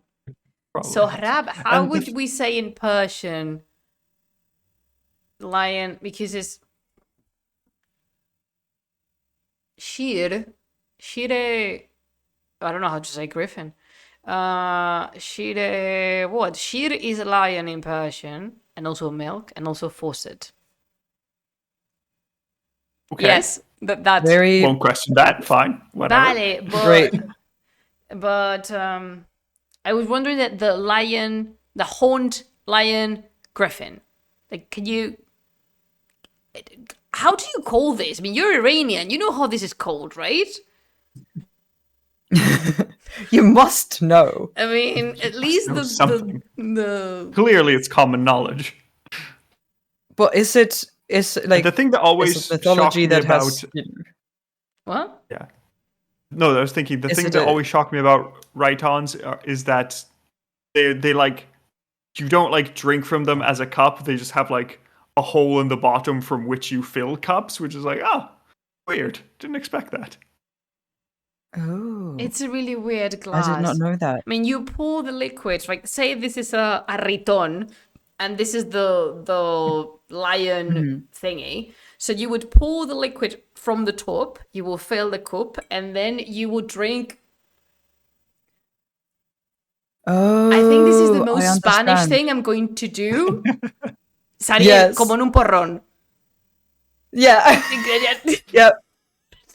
Probably. So Rab, how And would we say in Persian lion? Because it's Shir. Shire. I don't know how to say griffin. Shire. What? Shir is a lion in Persian, and also milk, and also faucet. Okay. Yes, that's Very Won't question that. Fine. Whatever. Vale, but Great. I was wondering that the lion, the horned lion griffin, like, can you? How do you call this? I mean, you're Iranian. You know how this is called, right? you must know. I mean, at least know the something. the Clearly, it's common knowledge. But is like The thing that always is it mythology shocked me that about has what? No, I was thinking the Is thing it that a- always shocked me about Rhytons is that they like you don't like drink from them as a cup. They just have like a hole in the bottom from which you fill cups, which is like, weird. Didn't expect that. Oh. It's a really weird glass. I did not know that. I mean, you pour the liquid, like say this is a riton, and this is the lion thingy. So you would pour the liquid from the top, you will fill the cup, and then you would drink. Oh, I think this is the most I Spanish understand. thing I'm going to do. Salir Yes. como en un porrón. Yeah. Yeah.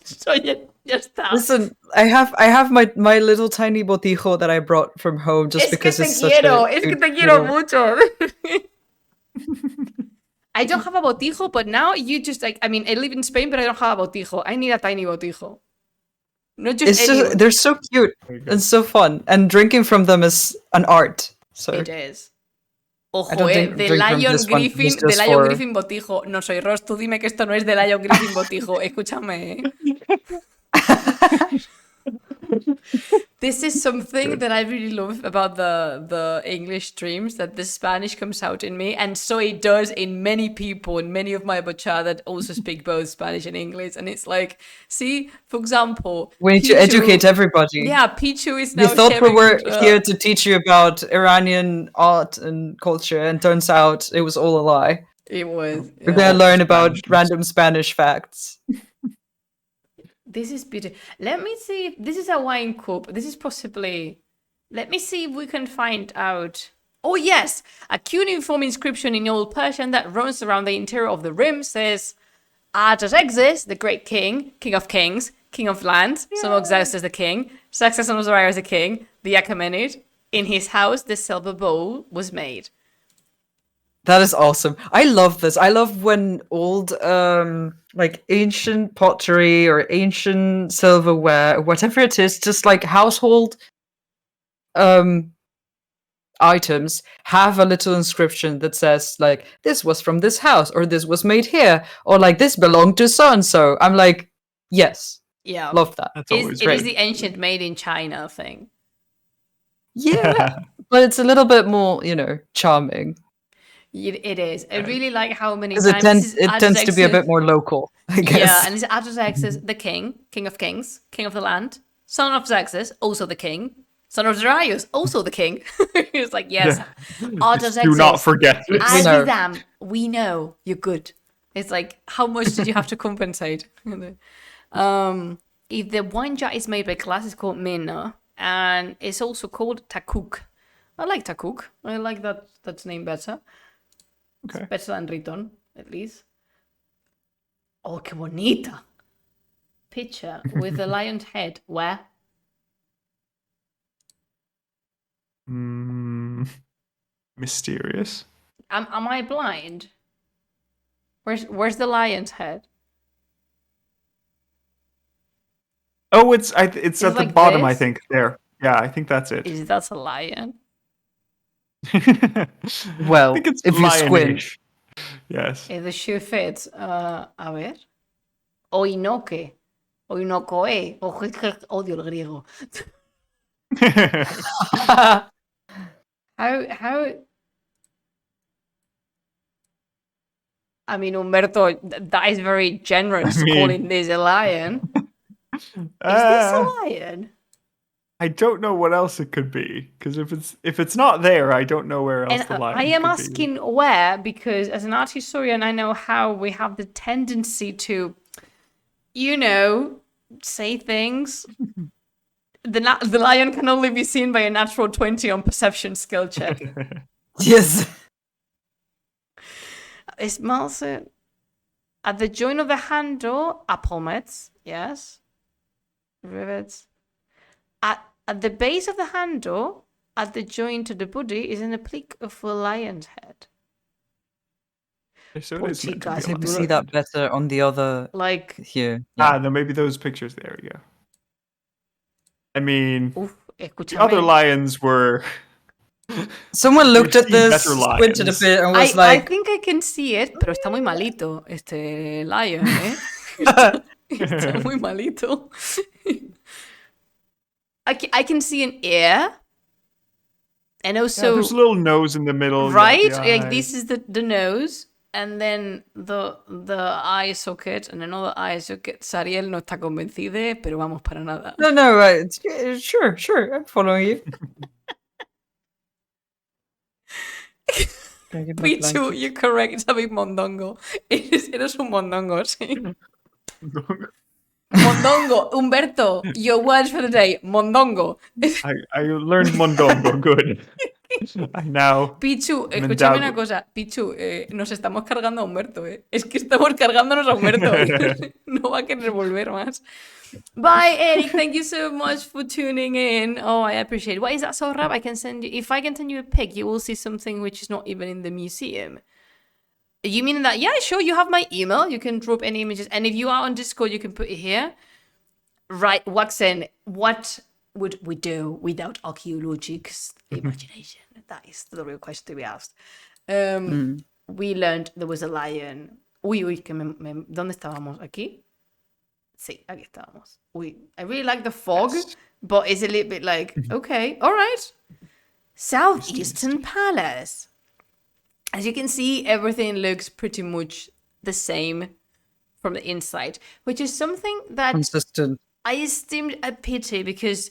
So ya está. Listen, I have my little tiny botijo that I brought from home just because it's such a Es que cute te quiero little- mucho. I don't have a botijo, but now you just like, I mean, I live in Spain, but I don't have a botijo. I need a tiny botijo. Not just It's any just they're so cute and so fun, and drinking from them is an art. So It is. Ojo, don't de drink from Lion this one, Griffin, it's de just Lion for- Griffin botijo. No soy Ross, tú dime que esto no es de Lion Griffin botijo. Escúchame, This is something that I really love about the English streams, that the Spanish comes out in me, and so it does in many people, and many of my bachar that also speak both Spanish and English, and it's like, see, for example, we need to Pichu- educate everybody. Yeah, Pichu is We now thought we sharing, were here to teach you about Iranian art and culture, and turns out it was all a lie. It was. We're yeah. gonna learn about Spanish. random Spanish facts. This is beautiful. Let me see if this is a wine cup. This is possibly. Let me see if we can find out. Oh, yes! A cuneiform inscription in Old Persian that runs around the interior of the rim says Artaxerxes, the great king, king of kings, king of lands, son of Xerxes the king, Success son of Darius the king, the Achaemenid. In his house, the silver bowl was made. That is awesome. I love this. I love when old like ancient pottery or ancient silverware, whatever it is, just like household items have a little inscription that says like this was from this house, or this was made here, or like this belonged to so and so. I'm like, yes, Yeah. love that. That's It always is great. the ancient made in China thing. Yeah, but it's a little bit more, charming It is. I really like how many because times it tends to be a bit more local, I guess. Yeah, and it's Artaxerxes, the king, king of kings, king of the land, son of Xerxes, also the king, son of Darius, also the king. It's like, yes, Artaxerxes. Do not forget this. We know. Azizam, we know you're good. It's like, how much did you have to compensate? If the wine jar is made by glass, it's called minna, and it's also called takuk. I like takuk. I like that name better. Okay. It's better than Riton, at least. Oh, qué bonita. Picture with a lion's head. Where? Mysterious. Am I blind? Where's the lion's head? Oh, it's at the like bottom, I this? think. There. Yeah, I think that's it. Is that a lion? Well, I think it's if you squint. lionish. Yes. If the shoe fits. A ver. Oinoke. Oinokoe. Odio el griego. How I mean, Umberto, that is very generous calling this a lion. Is this a lion? I don't know what else it could be, because if it's not there, I don't know where else And the lion I am could asking where, because as an art historian, I know how we have the tendency to, say things. The lion can only be seen by a natural 20 on perception skill check. Yes. It smells it. At the joint of the handle are pommets, yes. Rivets. At the base of the handle, at the joint of the body, is an applique of a lion's head. be. So it is meant to be Guys, on Maybe the see side. that better on the other Like, here. No, maybe those pictures. There we go. I mean, the escúchame. other lions were. Someone looked We've at seen this, better squinted a lions. bit, and was I like, think I can see it, pero está muy malito, este lion, ¿eh? Está muy malito. I can see an ear. And also, there's a little nose in the middle. right? Yeah, the Like eye. this is the nose, and then the eye socket, and another eye socket. Sariel no está convencida, pero vamos para nada. No, sure, I'm following you. Can I get my Pichu, blanket? you're correct. Sabéis mondongo. Eres un mondongo, sí. Mondongo. Humberto, your word for the day. Mondongo. I learned mondongo. Good. I now. Pichu, I'm escúchame endowed una with- cosa. Pichu, nos estamos cargando a Humberto, Es que estamos cargándonos a Humberto. No va a querer volver más. Bye, Eric. Thank you so much for tuning in. Oh, I appreciate it. What is that, Sohrab? I can send you... If I can send you a pic, you will see something which is not even in the museum. You mean that? Yeah, sure. You have my email. You can drop any images. And if you are on Discord, you can put it here. Right, Waxen, what would we do without archaeological imagination? That is the real question to be asked. We learned there was a lion. Uy, que ¿dónde estábamos? ¿Aquí? Sí, aquí estábamos. Uy, I really like the fog, but it's a little bit like, okay, all right. Southeastern Palace. As you can see, everything looks pretty much the same from the inside, which is something that Consistent. I esteemed a pity because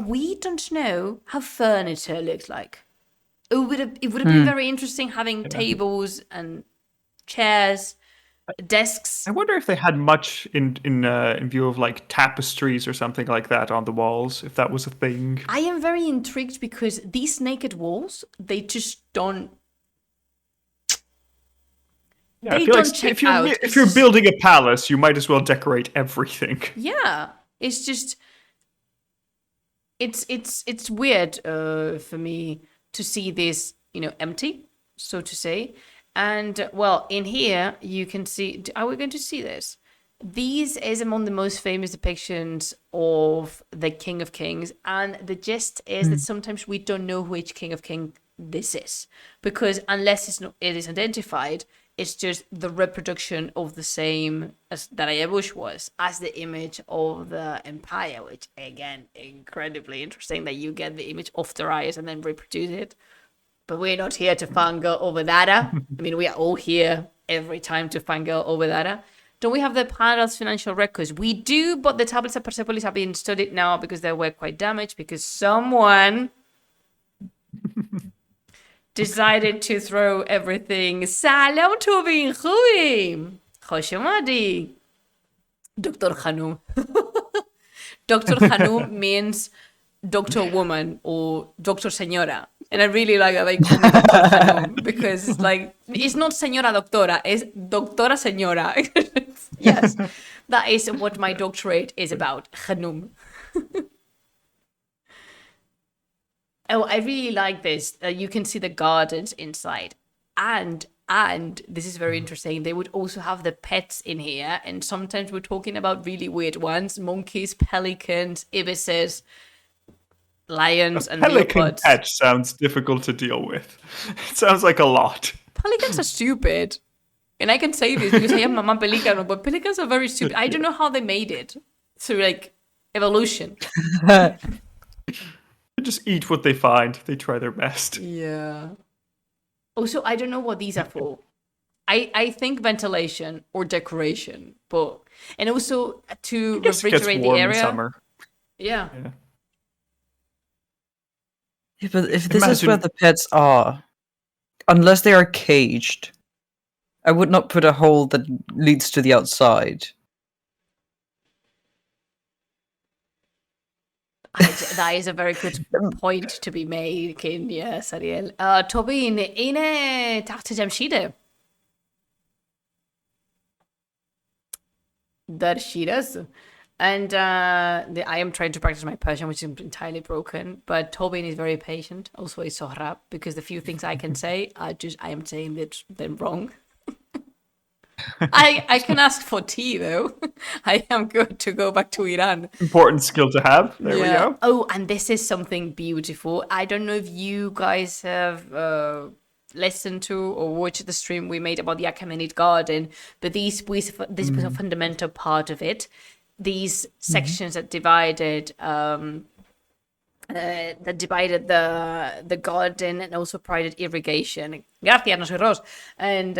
we don't know how furniture looks like. It would have been very interesting having tables and chairs, desks. I wonder if they had much in view of like tapestries or something like that on the walls, if that was a thing. I am very intrigued because these naked walls, they just don't. Yeah, I They feel don't like check out. if you're building a palace, you might as well decorate everything. Yeah, it's just. It's weird for me to see this, empty, so to say. And well, in here you can see. Are we going to see this? These is among the most famous depictions of the King of Kings, and the gist is that sometimes we don't know which King of King this is, because unless it is identified, it's just the reproduction of the same as Darayabush was, as the image of the empire, which again, incredibly interesting that you get the image of Darius and then reproduce it. But we're not here to fangirl over that. I mean, we are all here every time to fangirl over that. Don't we have the Palace financial records? We do, but the tablets of Persepolis have been studied now because they were quite damaged because someone decided to throw everything. Salam Tobin Khubim. Khoshomadi. Dr. Hanum. Dr. Hanum means Doctor Woman or Doctor Señora. And I really like that they call me Dr. Hanum because it's like, it's not Señora Doctora, it's Doctora Señora. Yes, that is what my doctorate is about, Hanum. Oh, I really like this. You can see the gardens inside. And this is very interesting. They would also have the pets in here. And sometimes we're talking about really weird ones. Monkeys, pelicans, ibises, lions, and Pelican leopards. pet sounds difficult to deal with. It sounds like a lot. Pelicans are stupid. And I can say this because I am Mama Pelicano, but pelicans are very stupid. I don't know how they made it through, like, evolution. They just eat what they find. They try their best. Yeah. Also, I don't know what these are for. I think ventilation or decoration, but and also to I guess it gets refrigerate the warm in area. summer. Yeah. Yeah, but if this is where Imagine- the pets are, unless they are caged, I would not put a hole that leads to the outside. That is a very good point to be made, Kin. Yes, Ariel. Tobin, اینه تخت جمشیده. در شیراز. And I am trying to practice my Persian, which is entirely broken. But Tobin is very patient. Also, is Sohrab, because the few things I can say, I am saying them wrong. I can ask for tea, though. I am good to go back to Iran. Important skill to have. There we go. Oh, and this is something beautiful. I don't know if you guys have listened to or watched the stream we made about the Achaemenid Garden, but this was a fundamental part of it. These sections that divided that divided the garden and also provided irrigation. Gracias, no soy Ross. And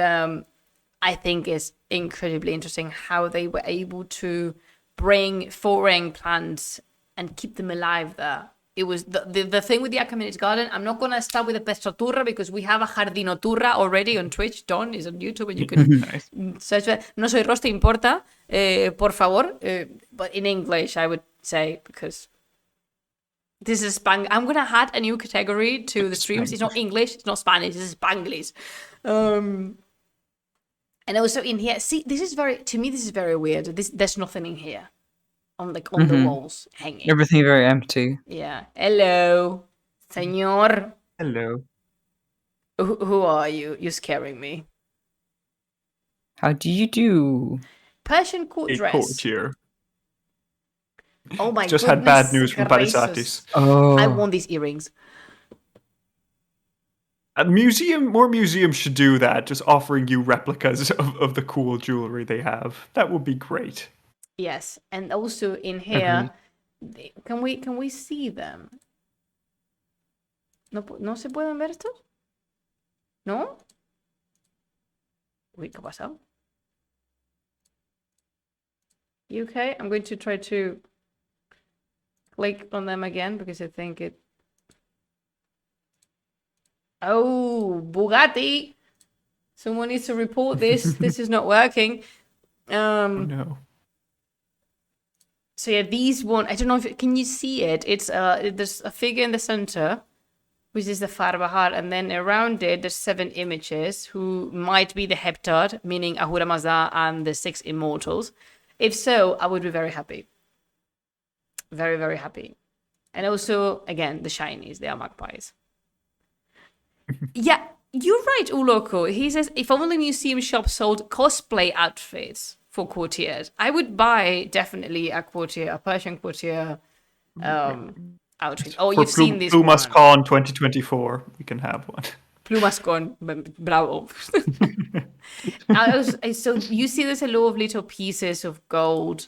I think it's incredibly interesting how they were able to bring foreign plants and keep them alive there. It was the thing with the Achaemenid garden. I'm not going to start with the Pestroturra because we have a Jardinoturra already on Twitch. Don is on YouTube and you can Nice. search for it. No soy Ross, te importa, por favor. But in English, I would say, because this is I'm going to add a new category to the streams. It's not English, it's not Spanish, this is Spanglish. And also in here, see, this is very weird. There's nothing in here on the walls hanging. Everything very empty. Yeah. Hello, señor. Hello. Who are you? You're scaring me. How do you do? Persian court A dress. courtier. Oh my Just goodness. had bad news from gracious. Parisatis. Oh, I want these earrings. More museums should do that, just offering you replicas of the cool jewelry they have. That would be great. Yes, and also in here, can we see them? ¿No se pueden ver estos? ¿No? Uy, ¿qué ha pasado? You okay? I'm going to try to click on them again because I think it... Oh, Bugatti! Someone needs to report this. This is not working. No. So yeah, these one, I don't know if can you see it? It's there's a figure in the center, which is the Farbahar, and then around it there's 7 images who might be the Heptad, meaning Ahura Mazda and the 6 immortals. If so, I would be very happy. Very, very happy. And also, again, the shinies, they are magpies. Yeah, you're right, Uloko. He says, if only museum shops sold cosplay outfits for courtiers, I would buy definitely a Persian courtier outfit. Oh, For you've seen this Plumas one. Con 2024, we can have one. Plumas con, bravo. So you see there's a lot of little pieces of gold,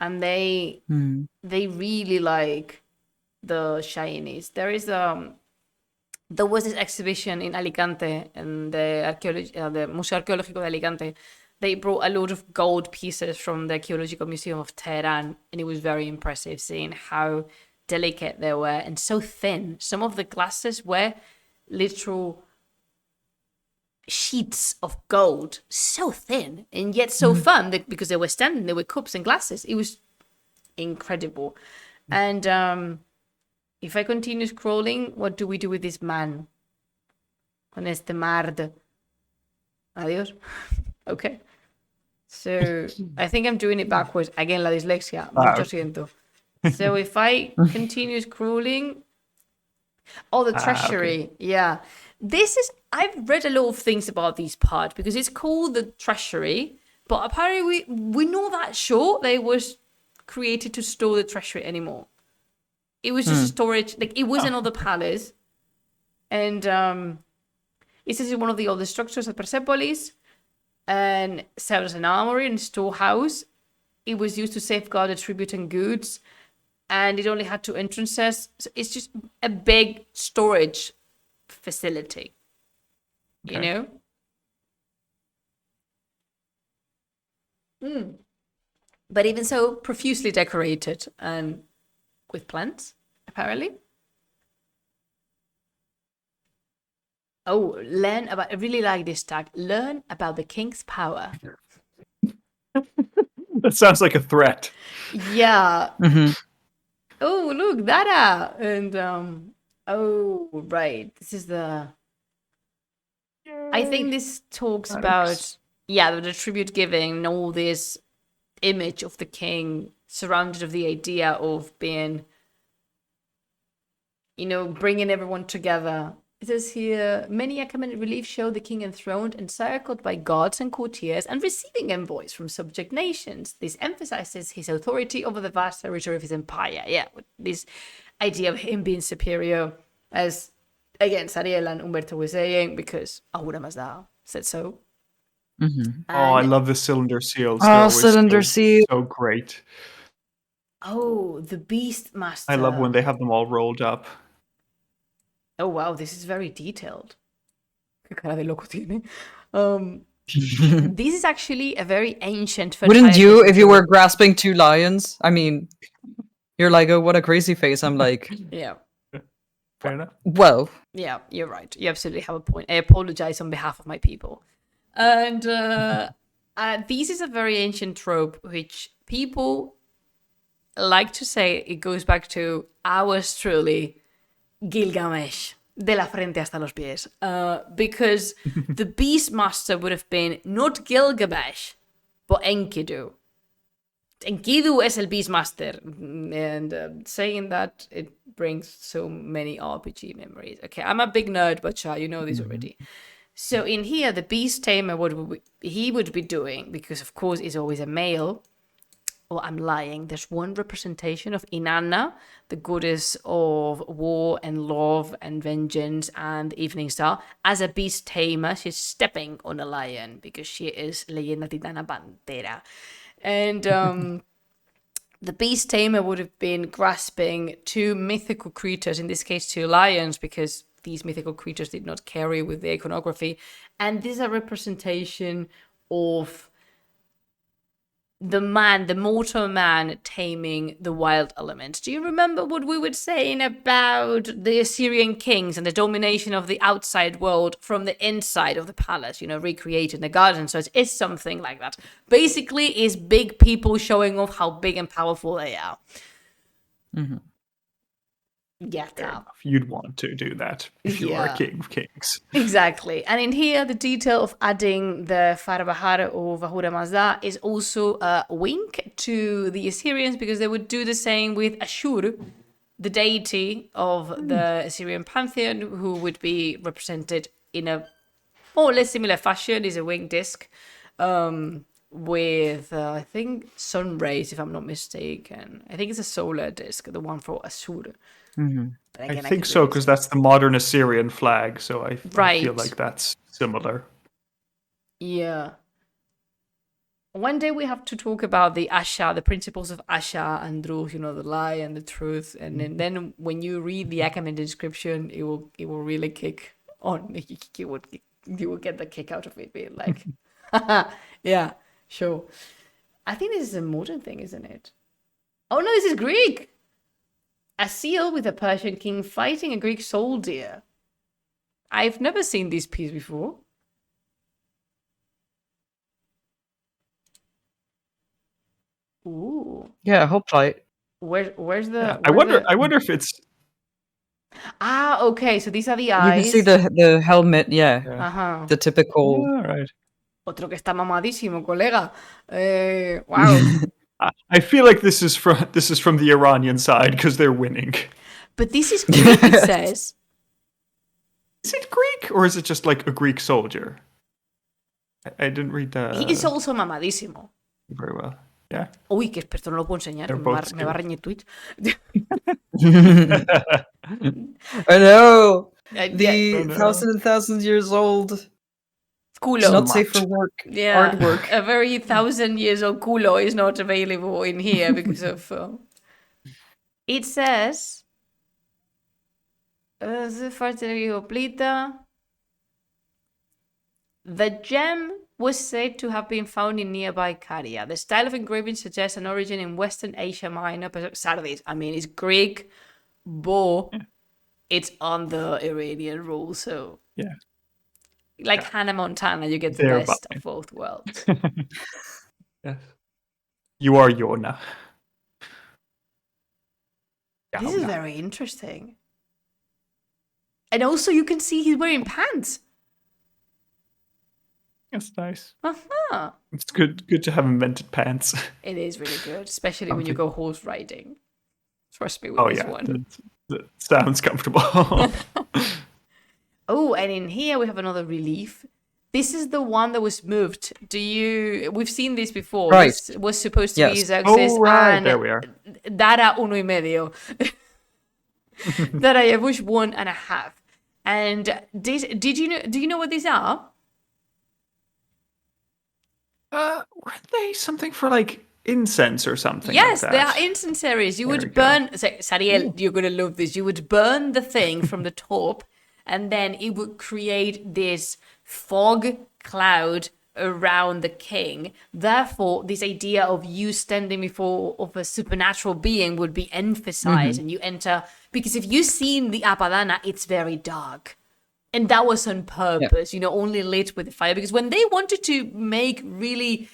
and they really like the shinies. There was this exhibition in Alicante, and the Museo Arqueológico de Alicante. They brought a lot of gold pieces from the Archaeological Museum of Tehran, and it was very impressive seeing how delicate they were and so thin. Some of the glasses were literal sheets of gold, so thin and yet so firm because they were standing, they were cups and glasses. It was incredible. And if I continue scrolling, what do we do with this man? Con este mard. Adios. Okay. So I think I'm doing it backwards. Again, la dislexia. Mucho siento. So if I continue scrolling... Oh, the treasury. Okay. Yeah. I've read a lot of things about this part because it's called the treasury, but apparently we're not that sure that it was created to store the treasury anymore. It was just a storage, like it was another palace. And it says it's one of the oldest structures at Persepolis and served as an armory and storehouse. It was used to safeguard the tribute and goods, and it only had 2 entrances. So it's just a big storage facility, you know? But even so, profusely decorated and with plants, apparently. Oh, I really like this tag. Learn about the king's power. That sounds like a threat. Yeah. Oh, look, Dada. And, oh, right. This is the... I think this talks about, the tribute giving and all this image of the king surrounded of the idea of being, bringing everyone together. It says here, many Achaemenid reliefs show the king enthroned, encircled by guards and courtiers, and receiving envoys from subject nations. This emphasizes his authority over the vast territory of his empire. Yeah, this idea of him being superior, as, again, Sariel and Umberto were saying, because Ahura Mazda said so. I love the cylinder seals. Oh, cylinder seal. So great. Oh, the Beast Master. I love when they have them all rolled up. Oh, wow, this is very detailed. Qué cara de loco tiene. This is actually a very ancient Wouldn't you fertilization if you were tool. grasping two lions? I mean, you're like, oh, what a crazy face. I'm like, Yeah. Fair enough. well, Yeah, you're right. You absolutely have a point. I apologize on behalf of my people. And this is a very ancient trope, which people like to say it goes back to ours truly, Gilgamesh, de la frente hasta los pies. Because the Beastmaster would have been not Gilgamesh, but Enkidu. Enkidu is el Beastmaster. And saying that, it brings so many RPG memories. Okay, I'm a big nerd, but you know this already. So in here, the Beast Tamer, he would be doing, because of course he's always a male. Oh, I'm lying. There's one representation of Inanna, the goddess of war and love and vengeance and evening star. As a beast tamer, she's stepping on a lion because she is Leyenda Titana Pantera. And the beast tamer would have been grasping two mythical creatures, in this case, two lions, because these mythical creatures did not carry with the iconography. And this is a representation of the mortal man taming the wild elements. Do you remember what we were saying about the Assyrian kings and the domination of the outside world from the inside of the palace, recreating the garden? So it's something like that. Basically, it's big people showing off how big and powerful they are. Mm-hmm. Yeah, You'd want to do that if you are a king of kings. Exactly. And in here, the detail of adding the Farbahar or Vahura Mazda is also a wink to the Assyrians, because they would do the same with Ashur, the deity of the Assyrian pantheon, who would be represented in a more or less similar fashion. Is a winged disc with, I think, sun rays, if I'm not mistaken. I think it's a solar disc, the one for Ashur. Mm-hmm. Again, I think so, because that's the modern Assyrian flag, so I feel like that's similar. Yeah. One day we have to talk about the Asha, the principles of Asha and Druth, the lie and the truth, and then when you read the Achaemenid inscription, it will really kick on. You will get the kick out of it, being like, yeah, sure. I think this is a modern thing, isn't it? Oh no, this is Greek. A seal with a Persian king fighting a Greek soldier. I've never seen this piece before. Ooh. Yeah, hoplite. Where's the? Yeah, I wonder if it's. Ah, okay. So these are the You eyes. can see the helmet, yeah. Ajá. The typical. All right. Otro que está mamadísimo, colega. Wow. I feel like this is from the Iranian side because they're winning. But this is Greek, it says. Is it Greek or is it just like a Greek soldier? I didn't read that. He is also mamadísimo. Very well. Yeah. Uy, qué experto, no lo puedo enseñar. Me va a reñir Twitch. I know. Yeah. Thousands years old. Culo. It's not safe for work. Yeah. Artwork. A very 1,000 years old culo is not available in here because of. It says. The gem was said to have been found in nearby Caria. The style of engraving suggests an origin in Western Asia Minor. Sardis, I mean, it's Greek, but it's on the Iranian rule, so yeah. Like Hannah Montana, you get the best of both worlds. Yes. You are Yona. This is very interesting. And also you can see he's wearing pants. That's nice. Uh-huh. It's good to have invented pants. It is really good, especially when you go horse riding. Trust me with this one. That sounds comfortable. Oh, and in here we have another relief. This is the one that was moved. We've seen this before. Right. This was supposed to be Xerxes. Oh, right. And there we are. Dara 1,5. Dara Yavush 1.5. And do you know what these are? Weren't they something for like incense or something Yes, like they that. are incensaries. You There we would go. burn. So, Sariel, you're gonna love this. You would burn the thing from the top, and then it would create this fog cloud around the king. Therefore, this idea of you standing before of a supernatural being would be emphasized, and you enter because if you've seen the Apadana, it's very dark. And that was on purpose, only lit with the fire. Because when they wanted to make really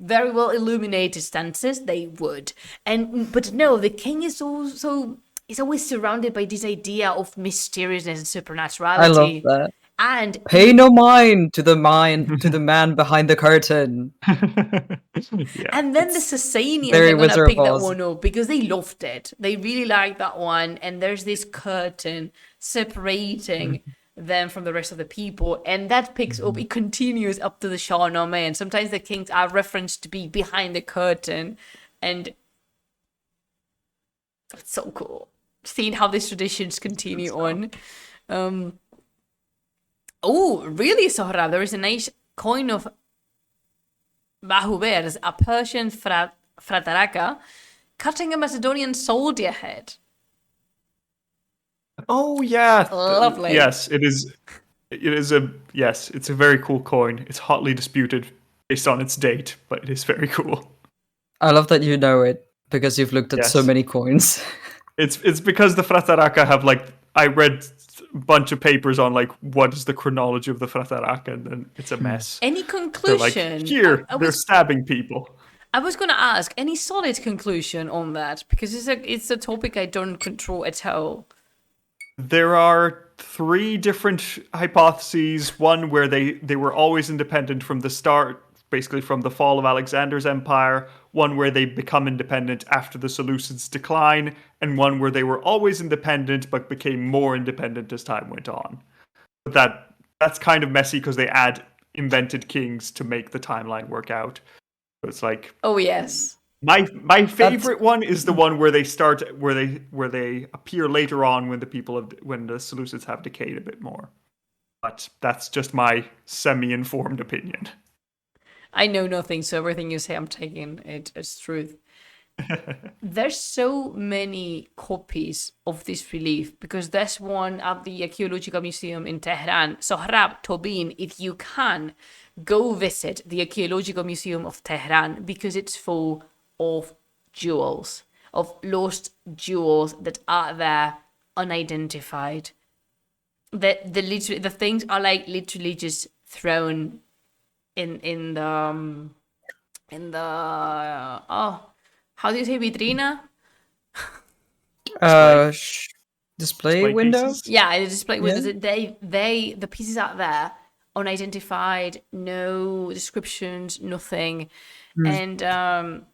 very well illuminated stances, they would. But no, the king is also is always surrounded by this idea of mysteriousness and supernaturality. I love that. And Pay no mind to the man behind the curtain. and then the Sassanians very are gonna Wizard of pick that Oz. one up because they loved it. They really liked that one, and there's this curtain separating them from the rest of the people, and that picks up. It continues up to the Shahnameh, and sometimes the kings are referenced to be behind the curtain, and it's so cool seeing how these traditions continue on. Oh, really, Sohrab? There is a nice coin of Bahubers, a Persian frataraka, cutting a Macedonian soldier head. Oh yeah, Lovely. Yes, it is. It's a very cool coin. It's hotly disputed based on its date, but it is very cool. I love that you know it because you've looked at so Yes. many coins. It's because the Frataraka have I read a bunch of papers on what is the chronology of the Frataraka, and then it's a mess. Any They're conclusion? here, I they're was stabbing people. I was gonna ask any solid conclusion on that because it's a topic I don't control at all. There are 3 different hypotheses. One where they were always independent from the start, basically from the fall of Alexander's empire. One where they become independent after the Seleucids' decline, and one where they were always independent but became more independent as time went on. But that's kind of messy because they add invented kings to make the timeline work out. So it's Oh yes. my favorite one is the one where they start where they appear later on when the Seleucids have decayed a bit more. But that's just my semi-informed opinion. I know nothing, so everything you say I'm taking it as truth. There's so many copies of this relief because there's one at the Archaeological Museum in Tehran. Sohrab, Tobin, if you can, go visit the Archaeological Museum of Tehran because it's full of jewels, of lost jewels that are there unidentified. The things are literally just thrown in the how do you say vitrina? Display window? cases. Yeah, the display windows. Yeah. The pieces are there, unidentified, no descriptions, nothing, and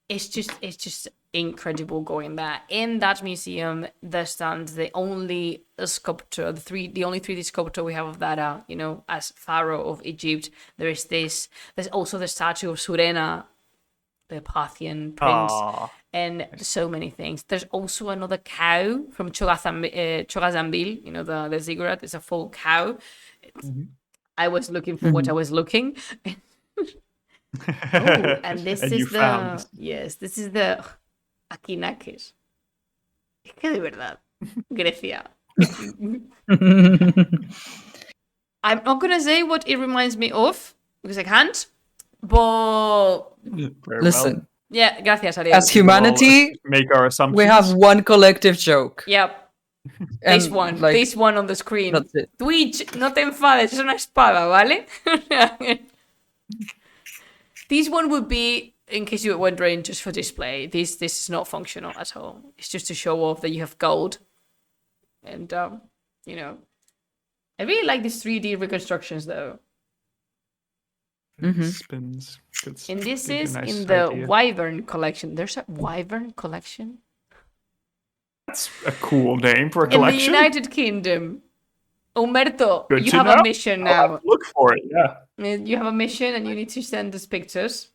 it's just incredible going there. In that museum, there stands the only sculpture, the only 3D sculpture we have of that, as pharaoh of Egypt. There's also the statue of Surena, the Parthian prince, and so many things. There's also another cow from Chogazambil, the ziggurat. It's a full cow. I was looking for what I was looking. And this And is you found this. Yes, this is the Akinakis. Es que de verdad, Grecia. I'm not gonna say what it reminds me of because I can't. But Very Listen, well. yeah, gracias, Ariel. as humanity, Make our assumptions. we have one collective joke. Yep. And, This one on the screen. that's it. Twitch, no te enfades, es una espada, ¿vale? This one would be, in case you were wondering, just for display. This is not functional at all. It's just to show off that you have gold. And, I really like these 3D reconstructions, though. Spins. Good And this a is nice in the idea. Wyvern collection. There's a Wyvern collection? That's a cool name for a In the collection. United Kingdom. Umberto, Good you to have know. a mission I'll have now. to look for it. Yeah. You have a mission and you need to send us pictures.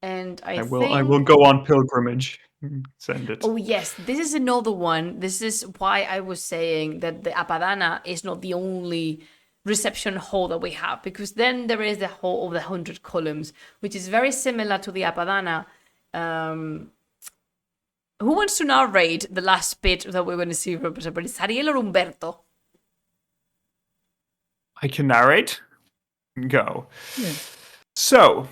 And I will go on pilgrimage. Send it. Oh yes, this is another one. This is why I was saying that the Apadana is not the only reception hall that we have, because then there is the hall of the 100 columns, which is very similar to the Apadana. Who wants to narrate the last bit that we're going to see from Persepolis? Ariel or Umberto? I can narrate. Go. Yeah. So,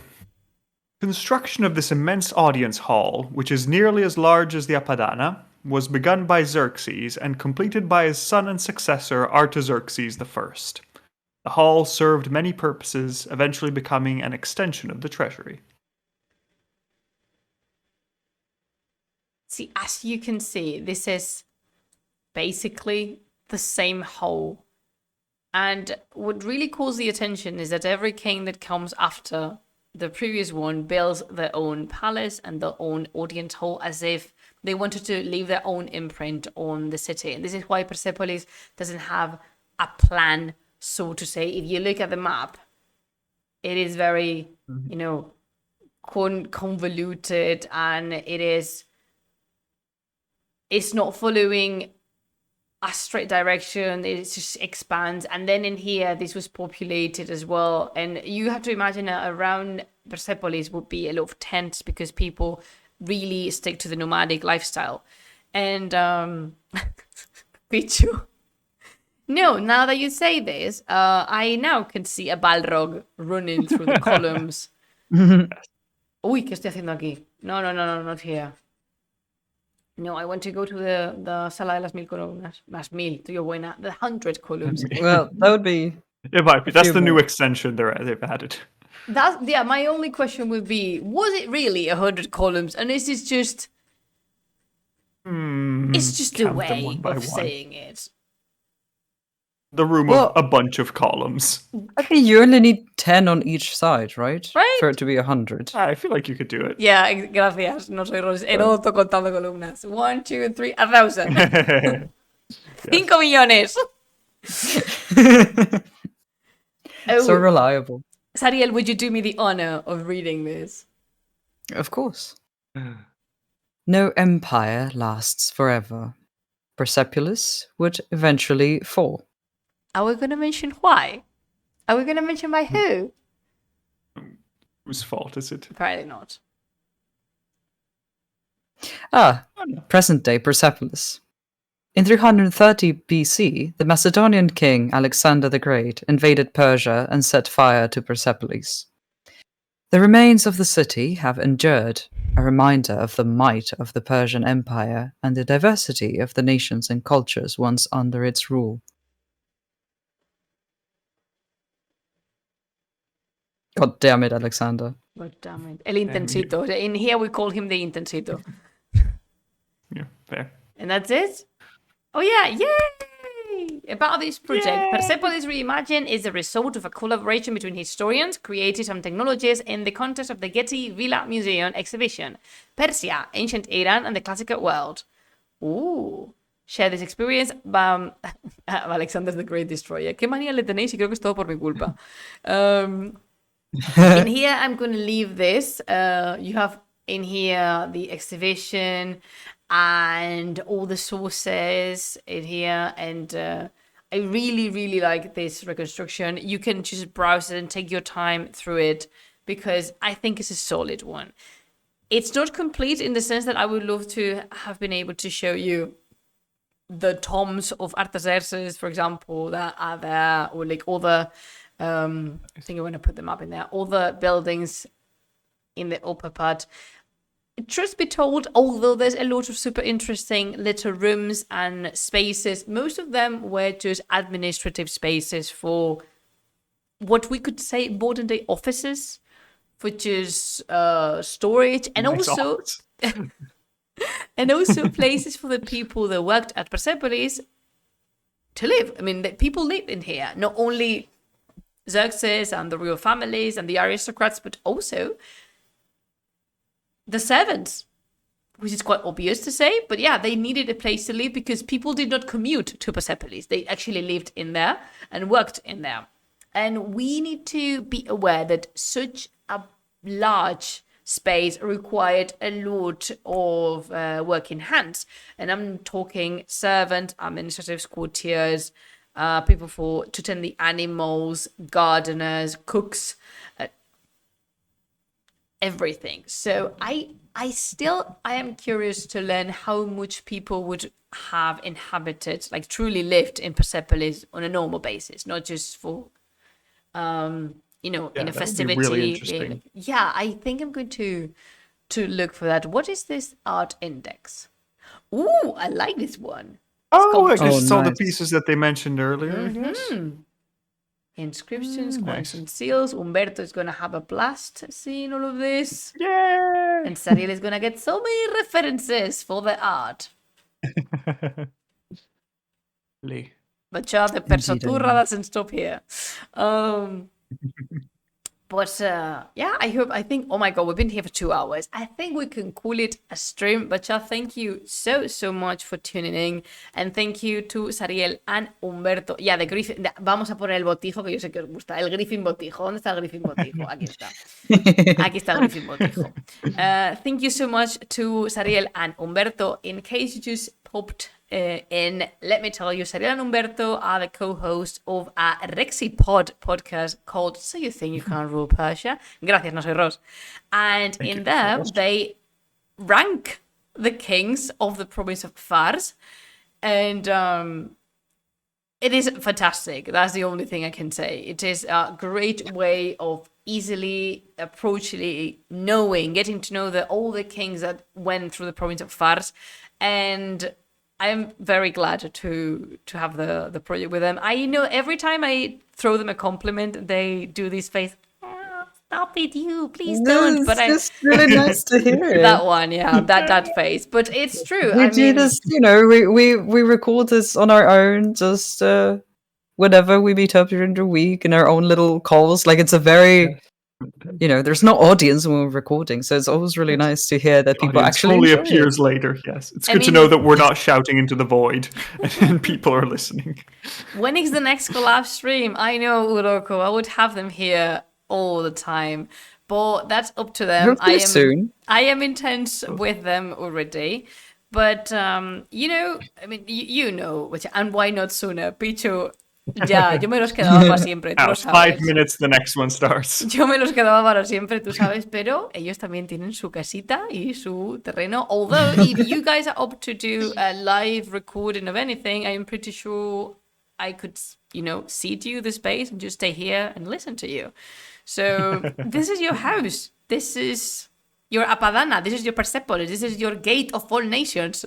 construction of this immense audience hall, which is nearly as large as the Apadana, was begun by Xerxes and completed by his son and successor Artaxerxes I. The hall served many purposes, eventually becoming an extension of the treasury. See, as you can see, this is basically the same hall. And what really calls the attention is that every king that comes after the previous one builds their own palace and their own audience hall, as if they wanted to leave their own imprint on the city. And this is why Persepolis doesn't have a plan, so to say. If you look at the map, it is very, convoluted, and it's not following a straight direction. It just expands. And then in here, this was populated as well. And you have to imagine that around Persepolis would be a lot of tents, because people really stick to the nomadic lifestyle. And Pichu. No, now that you say this, I now can see a Balrog running through the columns. Uy, ¿qué estoy haciendo aquí? No, not here. No, I want to go to the Sala de las Mil Columnas. Las mil, tío buena. The 100 columns. Well, that would be. It might be. That's few the new more. extension they've added. My only question would be, was it really 100 columns? And is this just... it's just a count them way one by of one. saying it. The room Well- of a bunch of columns. I think you only need 10 on each side, right? Right. For it to be 100. I feel like you could do it. Yeah, gracias. No soy Heródoto contando columnas. 1, 2, 3, 1,000. 5 millones. So reliable. Sariel, would you do me the honor of reading this? Of course. No empire lasts forever. Persepolis would eventually fall. Are we going to mention why? Are we going to mention by who? Whose fault is it? Apparently not. Present-day Persepolis. In 330 BC, the Macedonian king Alexander the Great invaded Persia and set fire to Persepolis. The remains of the city have endured, a reminder of the might of the Persian Empire and the diversity of the nations and cultures once under its rule. God damn it, Alexander. God damn it. El Intensito. In here we call him the Intensito. Yeah, fair. And that's it? Oh yeah, yay! About this project, Persepolis Reimagined is the result of a collaboration between historians, creatives and technologists in the context of the Getty Villa Museum exhibition, Persia, Ancient Iran and the Classical World. Ooh. Share this experience. Alexander the Great Destroyer. ¿Qué manía le tenéis? Y creo que es todo por mi culpa. In here, I'm going to leave this. You have in here the exhibition and all the sources in here. And I really, really like this reconstruction. You can just browse it and take your time through it, because I think it's a solid one. It's not complete in the sense that I would love to have been able to show you the tombs of Artaxerxes, for example, that are there, or like all the I think I'm going to put them up in there. All the buildings in the upper part. Truth be told, although there's a lot of super interesting little rooms and spaces, most of them were just administrative spaces for what we could say modern day offices, for just storage, and Nice also office. and also places for the people that worked at Persepolis to live. I mean, the people lived in here, not only Xerxes and the royal families and the aristocrats, but also the servants, which is quite obvious to say, but yeah, they needed a place to live because people did not commute to Persepolis. They actually lived in there and worked in there. And we need to be aware that such a large space required a lot of working hands. And I'm talking servants, administrative courtiers, people to tend the animals, gardeners, cooks, everything. So I am curious to learn how much people would have inhabited, like truly lived in Persepolis on a normal basis, not just for in a that would be festivity. really interesting. Yeah, I think I'm going to look for that. What is this art index? Ooh, I like this one. Oh, I Sculpture. just saw the nice. pieces that they mentioned earlier. Yes. Inscriptions, coins Nice. and seals. Humberto is gonna have a blast seeing all of this. Yay! And Sariel is gonna get so many references for the art. Lee. But the Perseturra doesn't stop here. But I think, oh my God, we've been here for 2 hours. I think we can call it a stream. But thank you so much for tuning in. And thank you to Sariel and Humberto. Yeah, the Griffin. Vamos a poner el botijo, que yo sé que os gusta. El Griffin botijo. ¿Dónde está el Griffin botijo? Aquí está. Aquí está el Griffin botijo. Thank you so much to Sariel and Humberto. In case you just popped in, let me tell you, Sariel and Humberto are the co-hosts of a Rexy podcast called So You Think You Can't Rule Persia? Gracias, no soy Ross. And in there, they rank the kings of the province of Fars. And it is fantastic. That's the only thing I can say. It is a great way of easily, approachingly getting to know all the kings that went through the province of Fars. And I'm very glad to have the project with them. I know every time I throw them a compliment, they do this face. "Oh, stop it, you please don't." But it's really nice to hear it. that one, yeah, that face. But it's true. We do this, we record this on our own, just whenever we meet up during the week in our own little calls. Like, it's a very, there's no audience when we're recording, so it's always really nice to hear that people actually only enjoy appears it. later. Yes, it's good to know that we're not shouting into the void and people are listening. When is the next collab stream? I know, Uroko. I would have them here all the time, but that's up to them. Hopefully soon. I am intense with them already, but and why not sooner? Pichu, ya, yo me los quedaba para siempre, tú lo sabes. 5 minutes, the next one starts. Yo me los quedaba para siempre, tú sabes, pero ellos también tienen su casita y su terreno. Although, if you guys are up to do a live recording of anything, I'm pretty sure I could, cede you the space and just stay here and listen to you. So, this is your house. This is your Apadana. This is your Persepolis. This is your gate of all nations.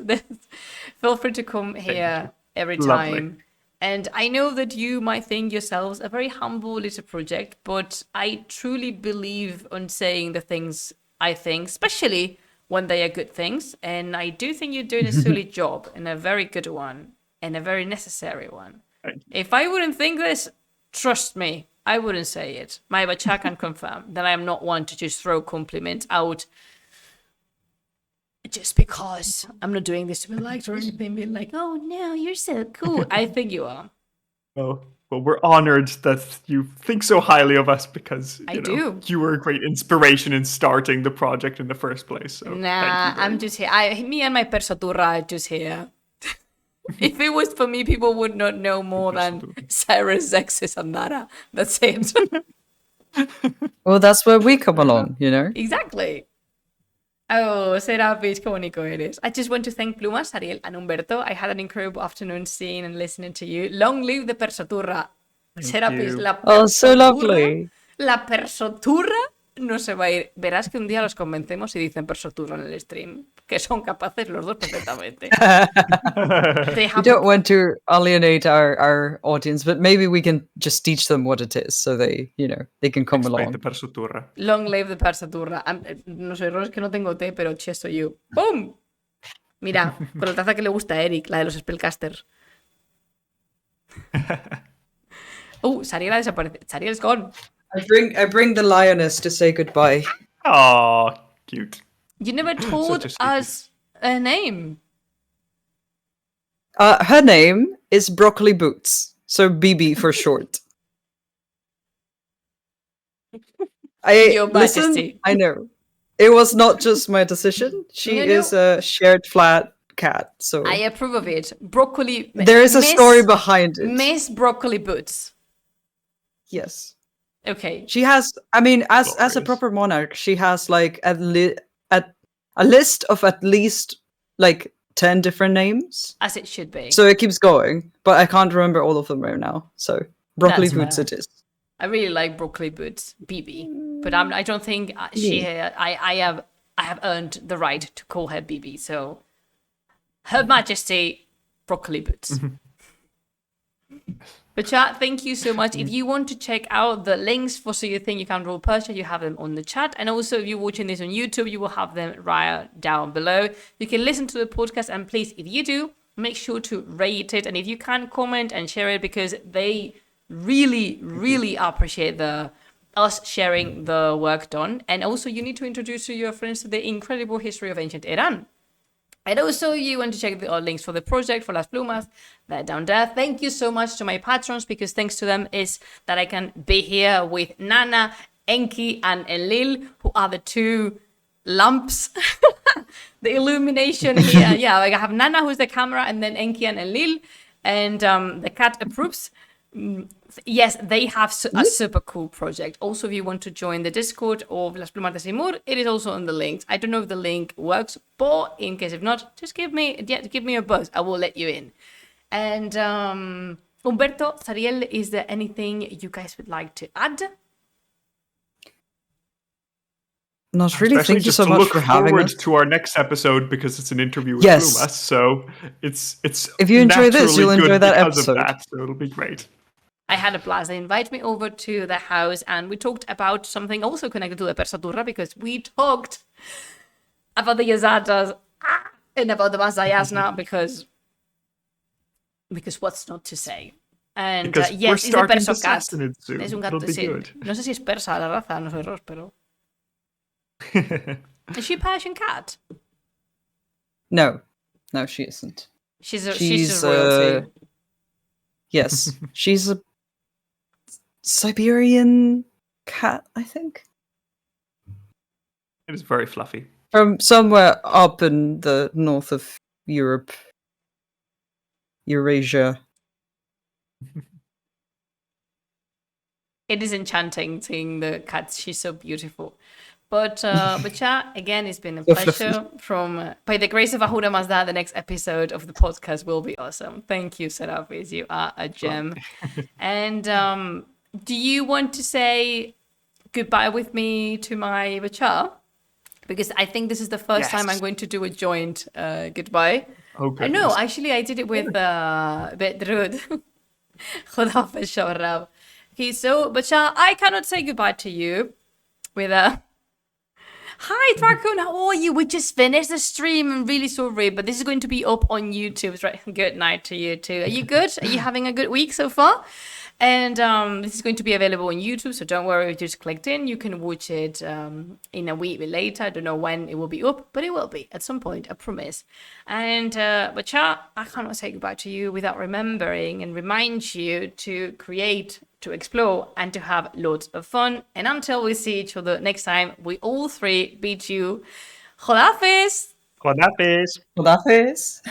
Feel free to come here every time. Lovely. And I know that you might think yourselves a very humble little project, but I truly believe on saying the things I think, especially when they are good things. And I do think you're doing a solid job, and a very good one, and a very necessary one. If I wouldn't think this, trust me, I wouldn't say it. My bacha can confirm that I am not one to just throw compliments out just because. I'm not doing this to be liked or anything, being like, oh no, you're so cool. I think you are. Oh, well, we're honored that you think so highly of us because you were a great inspiration in starting the project in the first place. So nah, I'm just here. Me and my Perseturra are just here. If it was for me, people would not know more than Cyrus, Xexis, and Nara. That's it. Well, that's where we come along, Exactly. Oh, Serapis, qué bonito eres. I just want to thank Plumas, Ariel, and Humberto. I had an incredible afternoon seeing and listening to you. Long live the Perseturra. Serapis, la Perseturra. Oh, so lovely. La Perseturra no se va a ir. Verás que un día los convencemos y dicen Perseturra en el stream. Que son capaces los dos perfectamente. We don't want to alienate our audience, but maybe we can just teach them what it is so they can come along. The Perseturra. Long live the Perseturra. No soy Ross, que no tengo té, pero chesto you. ¡Boom! Mira, con la taza que le gusta a Eric, la de los spellcasters. Sariel ha desaparecido. Sariel's gone. I bring the lioness to say goodbye. Oh, cute. You never told us a name. Her name is Broccoli Boots, so BB for short. Your Majesty. I know. It was not just my decision. She is a shared flat cat, so I approve of it. Broccoli. there is a story behind it. Miss Broccoli Boots. Yes. Okay. She has, I mean, as a Glorious. proper monarch, she has like a list of at least like 10 different names. As it should be. So it keeps going, but I can't remember all of them right now. So Broccoli That's Boots fair. it is. I really like Broccoli Boots, BB, but I don't think I have earned the right to call her BB. So, Her Majesty Broccoli Boots. But chat, thank you so much. If you want to check out the links for So You Think You Can Rule Persia, you have them on the chat. And also, if you're watching this on YouTube, you will have them right down below. You can listen to the podcast, and please, if you do, make sure to rate it. And if you can, comment and share it, because they really appreciate us sharing the work done. And also, you need to introduce to your friends to the incredible history of ancient Iran. And also, you want to check the links for the project for Las Plumas, they're down there. Thank you so much to my patrons, because thanks to them is that I can be here with Nana, Enki, and Enlil, who are the two lamps, the illumination here. Yeah, like I have Nana, who's the camera, and then Enki and Enlil, and the cat approves. Yes, they have a super cool project. Also, if you want to join the Discord of Las Plumas de Simur, it is also on the links. I don't know if the link works, but in case if not, just give me a buzz. I will let you in. And Umberto, Sariel, is there anything you guys would like to add? Not really. Especially Thank you just so to much look for having forward us. to our next episode, because it's an interview with Yes. Plumas. So it's If you enjoy this, naturally you'll enjoy good that because episode. of that. So it'll be great. I had a blast. They invited me over to the house, and we talked about something also connected to the Persaturra, because we talked about the Yazatas and about the Masayasna, because what's not to say? And Because yes, we're it's the starting Perso the cat. Sassanid soon. Es un It'll gato, be sí. good. No sé si es persa la raza, no soy Ross, pero... Is she a Persian cat? No, she isn't. She's She's a royalty. Yes, she's a Siberian cat, I think, It is very fluffy. from somewhere up in the north of Europe, Eurasia. It is enchanting seeing the cats. She's so beautiful. But yeah, again, it's been a So pleasure. From by the grace of Ahura Mazda, the next episode of the podcast will be awesome. Thank you, Serapis. You are a gem. And do you want to say goodbye with me to my Bachar? Because I think this is the first time I'm going to do a joint goodbye. Oh, I know, actually, I did it with Bedrud. Khudafez Shawarab. Okay, so Bachar, I cannot say goodbye to you with a hi, Dracoon, how are you? We just finished the stream. I'm really sorry, but this is going to be up on YouTube. Right? Good night to you too. Are you good? Are you having a good week so far? And this is going to be available on YouTube, so don't worry if you just clicked in. You can watch it in a week later. I don't know when it will be up, but it will be at some point, I promise. And Bachar, I cannot say goodbye to you without remembering and remind you to create, to explore, and to have lots of fun. And until we see each other next time, we all three bid you Khodafis! Khodafis. Well, that is.